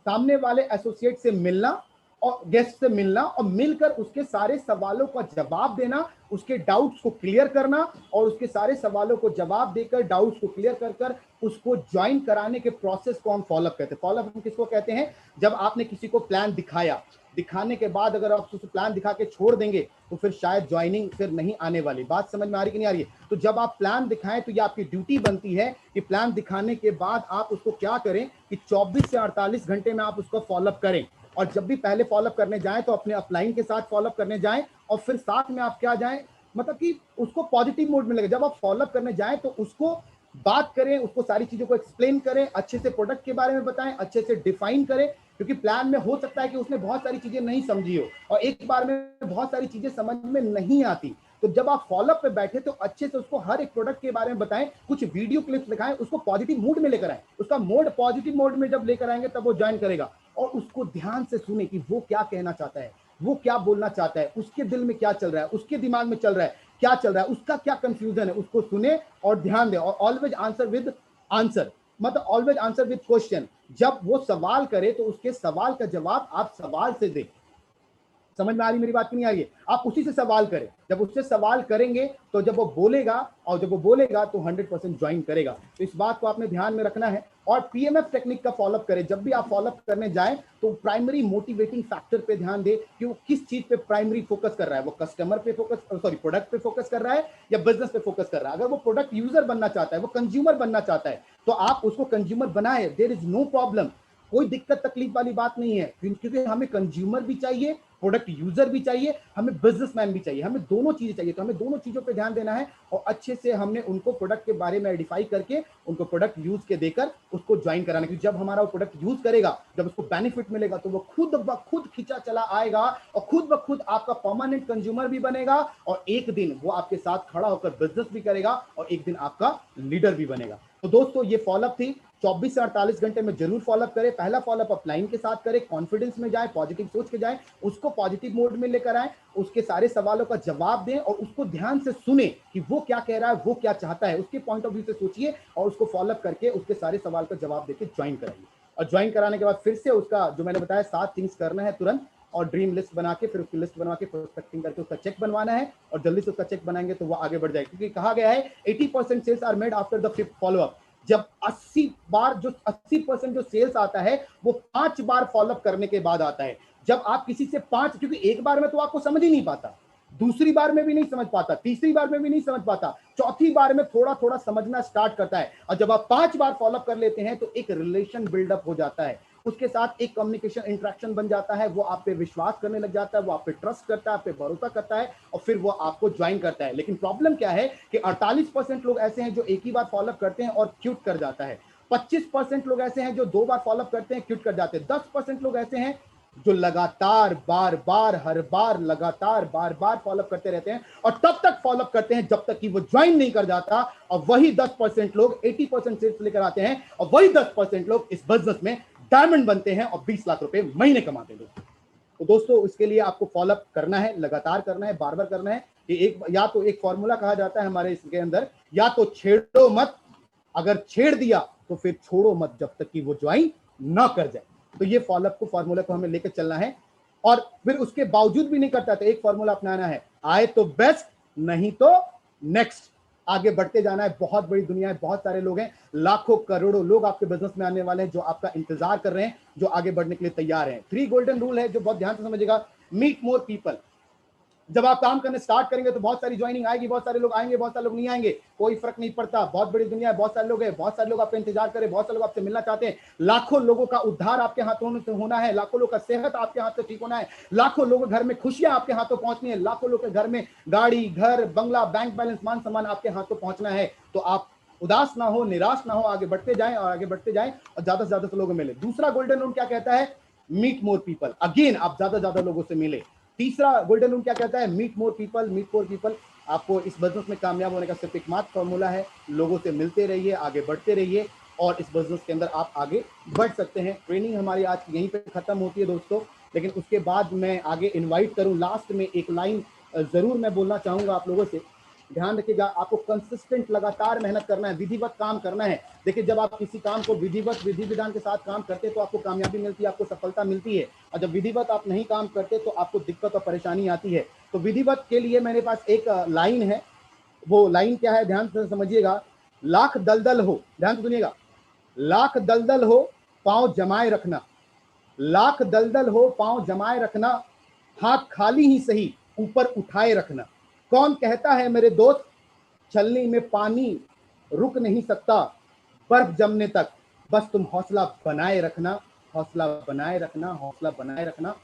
सामने वाले एसोसिएट से मिलना और गेस्ट से मिलना, और मिलकर उसके सारे सवालों का जवाब देना, उसके डाउट्स को क्लियर करना, और उसके सारे सवालों को जवाब देकर, डाउट्स को क्लियर कर कर उसको ज्वाइन कराने के प्रोसेस को हम फॉलोअप कहते हैं। फॉलोअप हम किसको कहते हैं? जब आपने किसी को प्लान दिखाया, दिखाने के बाद अगर आप उसे प्लान दिखा के छोड़ देंगे तो फिर शायद ज्वाइनिंग फिर नहीं आने वाली। बात समझ में आ रही कि नहीं आ रही है? तो जब आप प्लान दिखाएं तो ये आपकी ड्यूटी बनती है कि प्लान दिखाने के बाद आप उसको क्या करें कि 24 से 48 घंटे में आप उसको फॉलोअप करें। और जब भी पहले फॉलोअप करने जाएं तो अपने अपलाइन के साथ फॉलोअप करने जाएं, और फिर साथ में आप क्या जाएं, मतलब कि उसको पॉजिटिव मोड में लगे। जब आप फॉलोअप करने जाएं तो उसको बात करें, उसको सारी चीजों को एक्सप्लेन करें, अच्छे से प्रोडक्ट के बारे में बताएं, अच्छे से डिफाइन करें। क्योंकि प्लान में हो सकता है कि उसने बहुत सारी चीजें नहीं समझी हो, और एक बार में बहुत सारी चीजें समझ में नहीं आती। तो जब आप फॉलोअप पे बैठे तो अच्छे से उसको हर एक प्रोडक्ट के बारे में बताएं, कुछ वीडियो क्लिप्स दिखाएं, उसको पॉजिटिव मूड में लेकर आए। उसका मोड पॉजिटिव मोड में जब लेकर आएंगे तब वो ज्वाइन करेगा। और उसको ध्यान से सुने कि वो क्या कहना चाहता है, वो क्या बोलना चाहता है, उसके दिल में क्या चल रहा है, उसके दिमाग में चल रहा है क्या चल रहा है, उसका क्या कंफ्यूजन है, उसको सुने और ध्यान दे। और ऑलवेज आंसर विद आंसर, मतलब ऑलवेज आंसर विद क्वेश्चन। जब वो सवाल करे तो उसके सवाल का जवाब आप सवाल से दें। समझ में आ रही मेरी बात की नहीं आ रही है? आप उसी से सवाल करें, जब उससे सवाल करेंगे तो जब वो बोलेगा, और जब वो बोलेगा तो 100% ज्वाइन करेगा। तो इस बात को आपने ध्यान में रखना है। और पीएमएफ टेक्निक का फॉलोअप करें। जब भी आप फॉलोअप करने जाएं तो प्राइमरी मोटिवेटिंग फैक्टर पे ध्यान दे कि वो किस चीज पे प्राइमरी फोकस कर रहा है। वो कस्टमर पे फोकस, सॉरी प्रोडक्ट पे फोकस कर रहा है या बिजनेस पे फोकस कर रहा है। अगर वो प्रोडक्ट यूजर बनना चाहता है, वो कंज्यूमर बनना चाहता है, तो आप उसको कंज्यूमर बनाए, देयर इज नो प्रॉब्लम। कोई दिक्कत तकलीफ वाली बात नहीं है, क्योंकि हमें कंज्यूमर भी चाहिए, प्रोडक्ट यूजर भी चाहिए, हमें बिजनेसमैन भी चाहिए, हमें दोनों चीजें चाहिए। तो हमें दोनों चीजों पे ध्यान देना है और अच्छे से हमने उनको प्रोडक्ट के बारे में आइडेंटिफाई करके उनको प्रोडक्ट यूज के देकर उसको ज्वाइन कराना। क्योंकि जब हमारा वो प्रोडक्ट यूज करेगा, जब उसको बेनिफिट मिलेगा, तो वो खुद ब खुद खिंचा चला आएगा और खुद ब खुद आपका परमानेंट कंज्यूमर भी बनेगा और एक दिन वो आपके साथ खड़ा होकर बिजनेस भी करेगा और एक दिन आपका लीडर भी बनेगा। तो दोस्तों ये फॉलोअप थी, 24 से 48 घंटे में जरूर फॉलोअप करें। पहला फॉलोअप अपलाइन के साथ करें, कॉन्फिडेंस में जाए, पॉजिटिव सोच के जाए, उसको पॉजिटिव मोड में लेकर आए, उसके सारे सवालों का जवाब दें और उसको ध्यान से सुने कि वो क्या कह रहा है, वो क्या चाहता है, उसके पॉइंट ऑफ व्यू से सोचिए और उसको फॉलोअप करके उसके सारे सवाल का जवाब देके ज्वाइन कराइए। और ज्वाइन कराने के बाद फिर से उसका जो मैंने बताया 7 थिंग्स करना है तुरंत, और ड्रीम लिस्ट बना के फिर उसकी लिस्ट बना के प्रोस्पेक्टिंग करके उसका चेक बनवाना है और जल्दी से उसका चेक बनाएंगे तो वो आगे बढ़ जाएगा। क्योंकि कहा गया है 80% sales are made after the 5th follow up. जब 80% जो सेल्स आता है वो 5 बार फॉलोअप करने के बाद आता है। जब आप किसी से 5, क्योंकि एक बार में तो आपको समझ ही नहीं पाता, दूसरी बार में भी नहीं समझ पाता, तीसरी बार में भी नहीं समझ पाता, चौथी बार में थोड़ा थोड़ा समझना स्टार्ट करता है। और जब आप 5 बार फॉलोअप कर लेते हैं तो एक रिलेशन बिल्डअप हो जाता है, उसके साथ एक कम्युनिकेशन इंटरेक्शन बन जाता है, वो आप पे विश्वास करने लग जाता है, वो आप पे ट्रस्ट करता है, आप पे भरोसा करता है और फिर वो आपको ज्वाइन करता है। लेकिन प्रॉब्लम क्या है कि 48% लोग ऐसे हैं जो एक ही बार फॉलोअप करते हैं और क्यूट कर जाता है। 25% लोग ऐसे हैं जो 2 बार फॉलोअप करते हैं, क्यूट कर जाते हैं। 10% लोग ऐसे हैं जो लगातार बार बार हर बार लगातार बार बार फॉलोअप करते रहते हैं और तब तक फॉलोअप करते हैं जब तक कि वो ज्वाइन नहीं कर जाता। और वही 10% लोग 80% सेल्स लेकर आते हैं और वही 10% लोग इस बिजनेस में डायमंड बनते हैं और 20 लाख रुपए महीने कमाते हैं। तो दोस्तों इसके लिए आपको फॉलोअप करना है, लगातार करना है, बार बार करना है। कि एक या तो एक फॉर्मूला कहा जाता है हमारे इसके अंदर, या तो छेड़ो मत, अगर छेड़ दिया तो फिर छोड़ो मत जब तक कि वो ज्वाइन ना कर जाए। तो ये फॉलोअप को फॉर्मूला को हमें लेकर चलना है और फिर उसके बावजूद भी नहीं करता तो एक फॉर्मूला अपनाना है, आए तो बेस्ट, नहीं तो नेक्स्ट। आगे बढ़ते जाना है। बहुत बड़ी दुनिया है, बहुत सारे लोग हैं, लाखों करोड़ों लोग आपके बिजनेस में आने वाले हैं जो आपका इंतजार कर रहे हैं, जो आगे बढ़ने के लिए तैयार हैं। 3 गोल्डन रूल है जो बहुत ध्यान से समझिएगा। Meet more people. जब आप काम करने स्टार्ट करेंगे तो बहुत सारी ज्वाइनिंग आएगी, बहुत सारे लोग आएंगे, बहुत सारे लोग नहीं आएंगे, कोई फर्क नहीं पड़ता। बहुत बड़ी दुनिया है, बहुत सारे लोग हैं, बहुत सारे लोग आपका इंतजार करें, बहुत सारे लोग आपसे मिलना चाहते हैं। लाखों लोगों का उद्धार आपके हाथों से होना है, लाखों लोग का सेहत आपके हाथ से ठीक होना है, लाखों लोगों के घर में खुशियां आपके हाथों पहुंचनी है, लाखों लोग के घर में गाड़ी, घर, बंगला, बैंक बैलेंस, मान सम्मान आपके हाथों पहुंचना है। तो आप उदास ना हो, निराश ना हो, आगे बढ़ते जाएं और आगे बढ़ते जाएं और ज्यादा से ज्यादा लोगों मिले। दूसरा गोल्डन रूल क्या कहता है? Meet more people. अगेन आप ज्यादा से ज्यादा लोगों से मिले। तीसरा गोल्डन रूल क्या कहता है? Meet more people, meet more people. आपको इस बिजनेस में कामयाब होने का सिर्फ एकमात्र फॉर्मूला है, लोगों से मिलते रहिए, आगे बढ़ते रहिए और इस बिजनेस के अंदर आप आगे बढ़ सकते हैं। ट्रेनिंग हमारी आज यहीं पे खत्म होती है दोस्तों, लेकिन उसके बाद मैं आगे इनवाइट करूं, लास्ट में एक लाइन जरूर मैं बोलना चाहूंगा आप लोगों से। ध्यान रखिएगा, आपको कंसिस्टेंट लगातार मेहनत करना है, विधिवत काम करना है। देखिए जब आप किसी काम को विधिवत विधि विधान के साथ काम करते हैं तो आपको कामयाबी मिलती है, आपको सफलता मिलती है। और जब विधिवत आप नहीं काम करते तो आपको दिक्कत और परेशानी आती है। तो विधिवत के लिए मेरे पास एक लाइन है। वो लाइन क्या है? ध्यान से समझिएगा। लाख दलदल हो, ध्यान से सुनिएगा, लाख दलदल हो पांव जमाए रखना, लाख दलदल हो पांव जमाए रखना, हाथ खाली ही सही ऊपर उठाए रखना। कौन कहता है मेरे दोस्त छलनी में पानी रुक नहीं सकता बर्फ जमने तक, बस तुम हौसला बनाए रखना, हौसला बनाए रखना, हौसला बनाए रखना।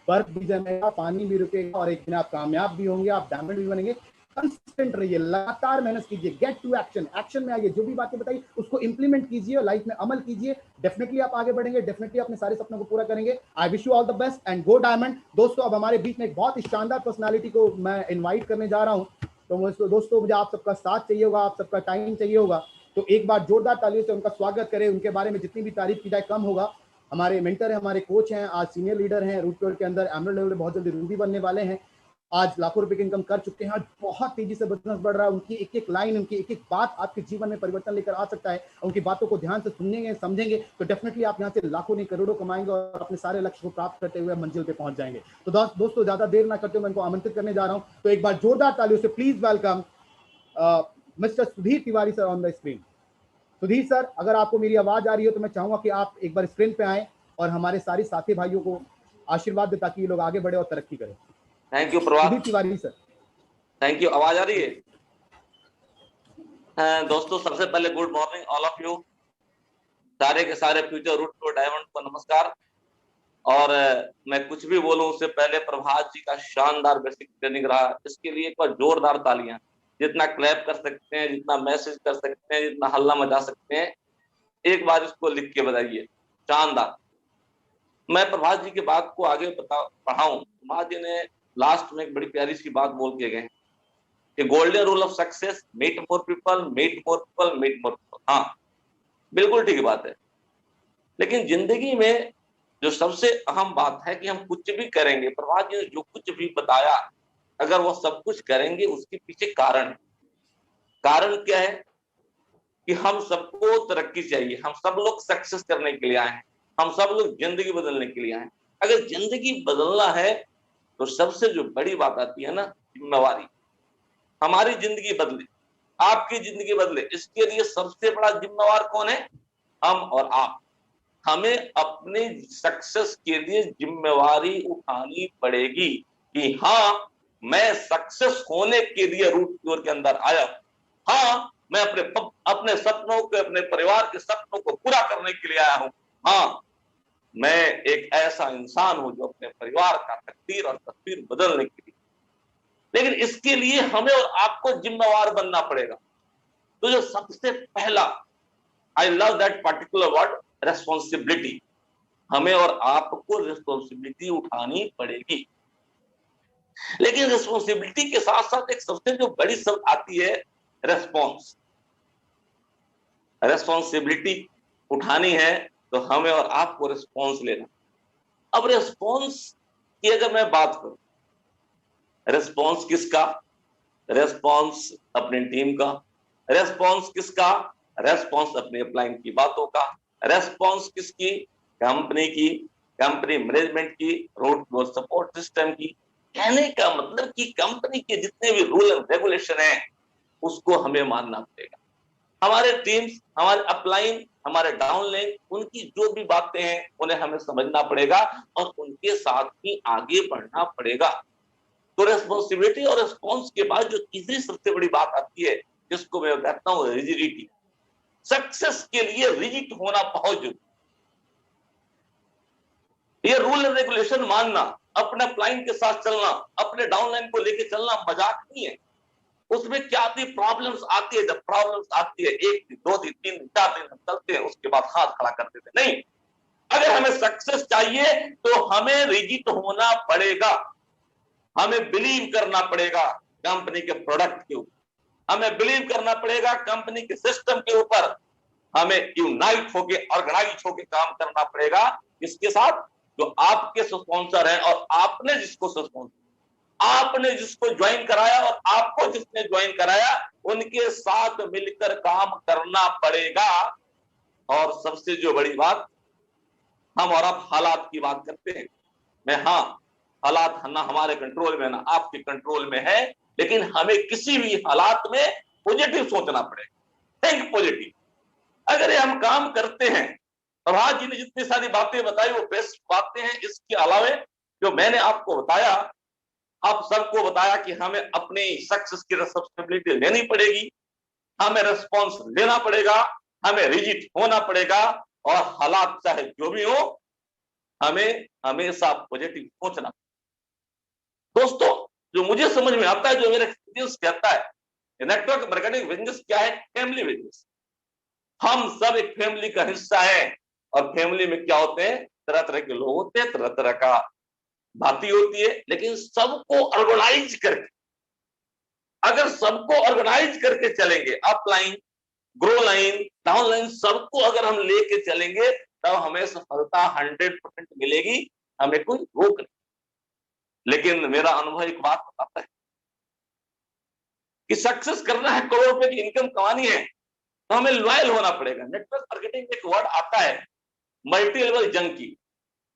बर्फ भी जमेगा, पानी भी रुकेगा और एक दिन आप कामयाब भी होंगे, आप डायमंड भी बनेंगे। कंसिस्टेंट रहिए, लगातार मेहनत कीजिए, गेट टू एक्शन, एक्शन में आइए, जो भी बातें बताई उसको इंप्लीमेंट कीजिए, लाइफ में अमल कीजिए। डेफिनेटली आप आगे बढ़ेंगे, डेफिनेटली अपने सारे सपनों को पूरा करेंगे। I wish you all the best and go diamond. दोस्तों अब हमारे बीच में एक बहुत ही शानदार पर्सनालिटी को मैं इन्वाइट करने जा रहा हूँ। तो दोस्तों मुझे आप सबका साथ चाहिए होगा, आप सबका टाइम चाहिए होगा, तो एक बार जोरदार तालियों से उनका स्वागत करें। उनके बारे में जितनी भी तारीफ की जाए कम होगा। हमारे मेंटर हैं, हमारे कोच हैं, आज सीनियर लीडर हैं रूट के अंदर, एमरल्ड लेवल बहुत जल्दी रूबी बनने वाले हैं। आज लाखों रुपए की इनकम कर चुके हैं, आज बहुत तेजी से बिजनेस बढ़ रहा है। उनकी एक एक लाइन, उनकी एक एक बात आपके जीवन में परिवर्तन लेकर आ सकता है। उनकी बातों को ध्यान से सुनेंगे, समझेंगे तो डेफिनेटली आप यहाँ से लाखों नहीं करोड़ों कमाएंगे और अपने सारे लक्ष्य को प्राप्त करते हुए मंजिल पे पहुंच जाएंगे। तो दोस्तों ज्यादा देर ना करते हुए मैं इनको आमंत्रित करने जा रहा हूं, तो एक बार जोरदार तालियों से please welcome mister Sudhir Tiwari sir on the screen. Sudhir sir, अगर आपको मेरी आवाज आ रही हो तो मैं चाहूंगा कि आप एक बार स्क्रीन पे आए और हमारे सारे साथी भाइयों को आशीर्वाद दें ताकि ये लोग आगे बढ़े और तरक्की करें। Thank you Prabhat. Sudhir Tiwari sir. Thank you. आवाज आ रही है? दोस्तों, सबसे पहले good morning all of you. सारे के सारे फ्यूचर रूट टू डायमंड को नमस्कार। और मैं कुछ भी बोलूं उससे पहले प्रभात जी का शानदार बेसिक ट्रेनिंग रहा, इसके लिए एक बार जोरदार तालियां। जितना क्लैप कर सकते हैं, जितना मैसेज कर सकते हैं, जितना हल्ला मचा सकते हैं, एक बार इसको लिख के बताइए। शानदार। मैं प्रभात जी की बात को आगे पढ़ाऊं। प्रभात जी ने लास्ट में एक बड़ी प्यारी सी बात बोल के गए कि golden rule of success, meet more people, meet more people, meet more people. हाँ, बिल्कुल ठीक बात है। लेकिन जिंदगी में जो सबसे अहम बात है कि हम कुछ भी करेंगे, प्रभात जी ने जो कुछ भी बताया, अगर वो सब कुछ करेंगे उसके पीछे कारण है। कारण क्या है कि हम सबको तरक्की चाहिए, हम सब लोग सक्सेस करने के लिए आए हैं, हम सब लोग जिंदगी बदलने के लिए आए हैं। अगर जिंदगी बदलना है तो सबसे जो बड़ी बात आती है ना, जिम्मेवारी। हमारी जिंदगी बदले, आपकी जिंदगी बदले, इसके लिए सबसे बड़ा जिम्मेवार कौन है? हम और आप। हमें अपने सक्सेस के लिए जिम्मेवारी उठानी पड़ेगी कि हाँ, मैं सक्सेस होने के लिए रूट टूर के अंदर आया। हाँ, मैं अपने सपनों को, अपने परिवार के सपनों को पूरा करने के लिए आया हूं। हाँ, मैं एक ऐसा इंसान हूं जो अपने परिवार का तकदीर और तस्वीर बदलने के लिए। लेकिन इसके लिए हमें और आपको जिम्मेवार बनना पड़ेगा। तो जो सबसे पहला, I love that particular word, responsibility. हमें और आपको रिस्पॉन्सिबिलिटी उठानी पड़ेगी। लेकिन रिस्पॉन्सिबिलिटी के साथ साथ एक सबसे जो बड़ी शब्द आती है, रेस्पॉन्स। रेस्पॉन्सिबिलिटी उठानी है तो हमें और आपको रिस्पॉन्स लेना। अब रिस्पॉन्स की अगर मैं बात करूं, रेस्पॉन्स किसका? रेस्पॉन्स अपनी टीम का। रेस्पॉन्स किसका? रेस्पॉन्स अपने अपलाइन की बातों का। रेस्पॉन्स किसकी? कंपनी की, कंपनी मैनेजमेंट की, रूट टू सपोर्ट सिस्टम की। कहने का मतलब कि कंपनी के जितने भी रूल एंड रेगुलेशन हैं उसको हमें मानना पड़ेगा। हमारे टीम्स, हमारे अपलाइन, हमारे डाउनलाइन, उनकी जो भी बातें हैं उन्हें हमें समझना पड़ेगा और उनके साथ ही आगे बढ़ना पड़ेगा। तो रेस्पॉन्सिबिलिटी और रिस्पॉन्स के बाद जो तीसरी सबसे बड़ी बात आती है, जिसको मैं कहता हूं रिजिडिटी। सक्सेस के लिए रिजिड होना बहुत जरूरी। ये रूल एंड रेगुलेशन मानना, अपने क्लाइंट के साथ चलना, अपने डाउनलाइन को लेके चलना मजाक नहीं है। उसमें क्या आती है? प्रॉब्लम्स आती है। जब प्रॉब्लम्स आती है, 1 दिन, 2 दिन, 3 दिन, 4 दिन हम चलते हैं, उसके बाद हाथ खड़ा कर देते हैं। नहीं, अगर हमें सक्सेस चाहिए तो हमें रिजिड होना पड़ेगा। हमें बिलीव करना पड़ेगा कंपनी के प्रोडक्ट के ऊपर, हमें बिलीव करना पड़ेगा कंपनी के सिस्टम के ऊपर। हमें यूनाइट होके, ऑर्गेनाइज होके काम करना पड़ेगा। इसके साथ जो आपके स्पॉन्सर हैं और आपने जिसको ज्वाइन कराया और आपको जिसने ज्वाइन कराया, उनके साथ मिलकर काम करना पड़ेगा। और सबसे जो बड़ी बात, हम और आप हालात की बात करते हैं। मैं, हाँ, हालात ना हमारे कंट्रोल में ना आपके कंट्रोल में है, लेकिन हमें किसी भी हालात में पॉजिटिव सोचना पड़ेगा। Think positive. अगर ये हम काम करते हैं, प्रभात जी ने जितनी सारी बातें बताई वो बेस्ट बातें हैं। इसके अलावा जो मैंने आपको बताया, आप सबको बताया कि हमें अपनी सक्सेस की रिस्पांसिबिलिटी लेनी पड़ेगी, हमें रिस्पॉन्स लेना पड़ेगा, हमें रिजिड होना पड़ेगा और हालात चाहे जो भी हो, हमें हमेशा पॉजिटिव सोचना। दोस्तों, जो मुझे समझ में आता है, जो मेरा एक्सपीरियंस कहता है, नेटवर्क मार्केटिंग बिजनेस क्या है? Family business. हम सब एक फैमिली का हिस्सा है और फैमिली में क्या होते हैं? तरह तरह के लोग होते हैं, तरह तरह का बातें होती है, लेकिन सबको ऑर्गेनाइज करके, अगर सबको ऑर्गेनाइज करके चलेंगे, upline, grow line, down line, सबको अगर हम लेके चलेंगे तब हमें सफलता 100% मिलेगी। हमें कोई रोक नहीं। लेकिन मेरा अनुभव एक बात बताता है कि सक्सेस करना है, करोड़ रुपए की इनकम कमानी है, तो हमें लॉयल होना पड़ेगा। नेटवर्क मार्केटिंग में एक वर्ड आता है मल्टी लेवल जंकी।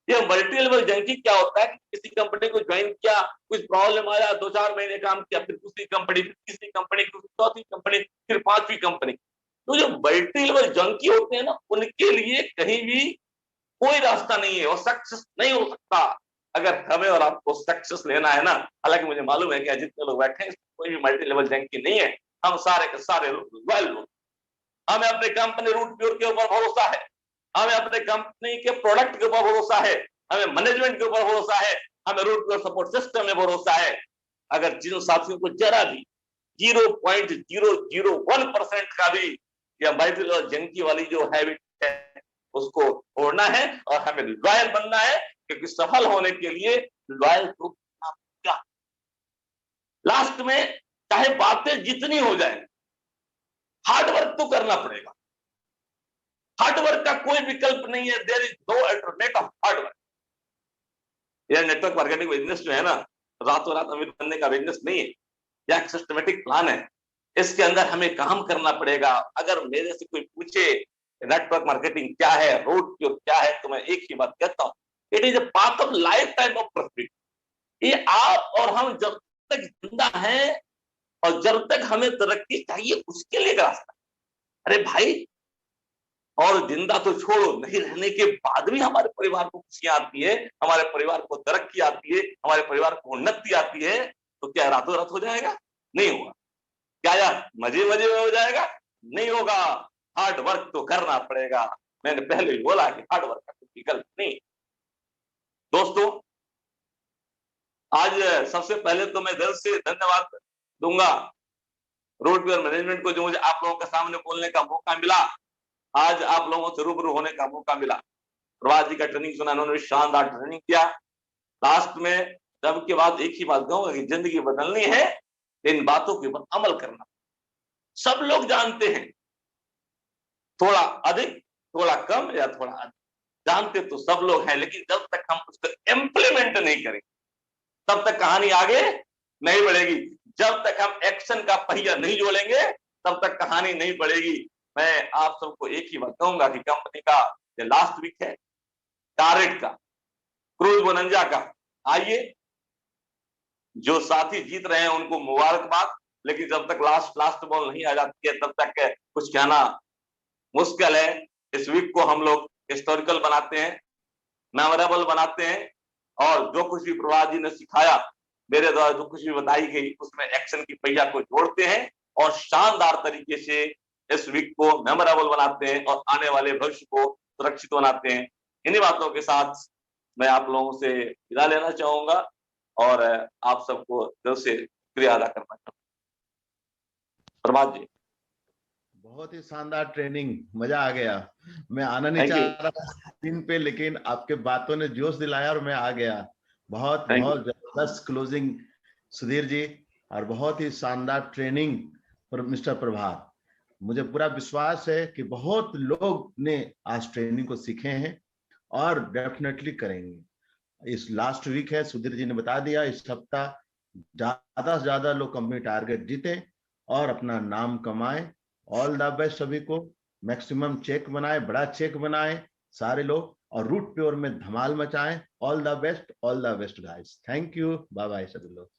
ये मल्टी लेवल जंकी क्या होता है कि किसी कंपनी को ज्वाइन किया, कुछ प्रॉब्लम आया, 2-4 महीने काम किया, फिर दूसरी कंपनी, फिर तीसरी कंपनी, फिर चौथी कंपनी, फिर 5वीं कंपनी। तो जो मल्टी लेवल जंकी होते हैं ना, उनके लिए कहीं भी कोई रास्ता नहीं है और सक्सेस नहीं हो सकता। अगर हमें और आपको सक्सेस लेना है ना, हालांकि मुझे मालूम है कि जितने लोग बैठे हैं कोई भी मल्टी लेवल जंकी नहीं है, हम सारे के सारे लॉयल लोग। हमें अपने कंपनी रूट प्योर के ऊपर भरोसा है, हमें अपने कंपनी के प्रोडक्ट के ऊपर भरोसा है, हमें मैनेजमेंट के ऊपर भरोसा है, हमें रूट प्योर सपोर्ट सिस्टम में भरोसा है। अगर जिन साथियों को जरा भी 0.001% का भी या मल्टी लेवल जंकी वाली जो हैबिट है उसको छोड़ना है और हमें लॉयल बनना है, क्योंकि सफल होने के लिए लॉयल तो क्या, लास्ट में चाहे बातें जितनी हो जाए हार्ड वर्क तो करना पड़ेगा। हार्ड वर्क का कोई विकल्प नहीं है, there is no alternate of hard work. यह नेटवर्क मार्केटिंग बिजनेस जो है ना, रातों रात अमीर बनने का बिजनेस नहीं है, यह एक सिस्टमेटिक प्लान है। इसके अंदर हमें काम करना पड़ेगा। अगर मेरे से कोई पूछे नेटवर्क मार्केटिंग क्या है, रूट क्या है, तो मैं एक ही बात कहता हूं, it is a path of life time of profit. ये आप और हम जब तक जिंदा हैं और जब तक हमें तरक्की चाहिए उसके लिए रास्ता। अरे भाई, और जिंदा तो छोड़ो, नहीं रहने के बाद भी हमारे परिवार को खुशियां आती है, हमारे परिवार को तरक्की आती है, हमारे परिवार को उन्नति आती है, तो क्या रातों रात हो जाएगा? नहीं होगा। क्या यार मजे मजे में हो जाएगा? नहीं होगा। हार्ड वर्क तो करना पड़ेगा। मैंने पहले ही बोला कि हार्ड वर्क का कोई विकल्प नहीं। दोस्तों, आज सबसे पहले तो मैं दिल से धन्यवाद दूंगा रोड प्योर मैनेजमेंट को, जो मुझे आप लोगों के सामने बोलने का मौका मिला, आज आप लोगों से रूबरू होने का मौका मिला। प्रभात जी का ट्रेनिंग सुना, उन्होंने शानदार ट्रेनिंग किया। लास्ट में जब के बाद एक ही बात कहूंगा कि जिंदगी बदलनी है, इन बातों के ऊपर अमल करना। सब लोग जानते हैं, थोड़ा अधिक, थोड़ा कम या थोड़ा अधिक, जानते तो सब लोग हैं, लेकिन जब तक हम उसको इम्प्लीमेंट नहीं करेंगे तब तक कहानी आगे नहीं बढ़ेगी। जब तक हम एक्शन का पहिया नहीं जोड़ेंगे तब तक कहानी नहीं बढ़ेगी। मैं आप सबको एक ही बात कहूंगा कि कंपनी का जो लास्ट वीक है, टारगेट का, क्रूज बोनंजा का, आइए, जो साथी जीत रहे हैं उनको मुबारकबाद, लेकिन जब तक लास्ट बॉल नहीं आ जाती है तब तक कुछ कहना मुश्किल है। इस वीक को हम लोग हिस्टोरिकल बनाते हैं, मेमोरेबल बनाते हैं, और जो कुछ भी प्रभात जी ने सिखाया, मेरे द्वारा जो कुछ भी बताई गई, उसमें एक्शन की पहिया को जोड़ते हैं और शानदार तरीके से इस वीक को मेमोरेबल बनाते हैं और आने वाले भविष्य को सुरक्षित बनाते हैं। इन्हीं बातों के साथ मैं आप लोगों से विदा लेना चाहूंगा और आप सबको दिल से शुक्रिया अदा करना चाहूंगा। प्रभात जी, बहुत ही शानदार ट्रेनिंग, मजा आ गया। मैं आना नहीं चाह रहा था स्क्रीन पे, लेकिन आपके बातों ने जोश दिलाया और मैं आ गया। बहुत बहुत जबरदस्त क्लोजिंग सुधीर जी, और बहुत ही शानदार ट्रेनिंग पर मिस्टर प्रभात। मुझे पूरा विश्वास है कि बहुत लोग ने आज ट्रेनिंग को सीखे हैं और डेफिनेटली करेंगे। इस लास्ट वीक है, सुधीर जी ने बता दिया, इस सप्ताह ज्यादा से ज्यादा लोग कंपनी टारगेट जीते और अपना नाम कमाए। ऑल द बेस्ट सभी को। मैक्सिमम चेक बनाए, बड़ा चेक बनाए सारे लोग, और रूट प्योर में धमाल मचाएं। All the best guys. Thank you, bye bye सभी लोग।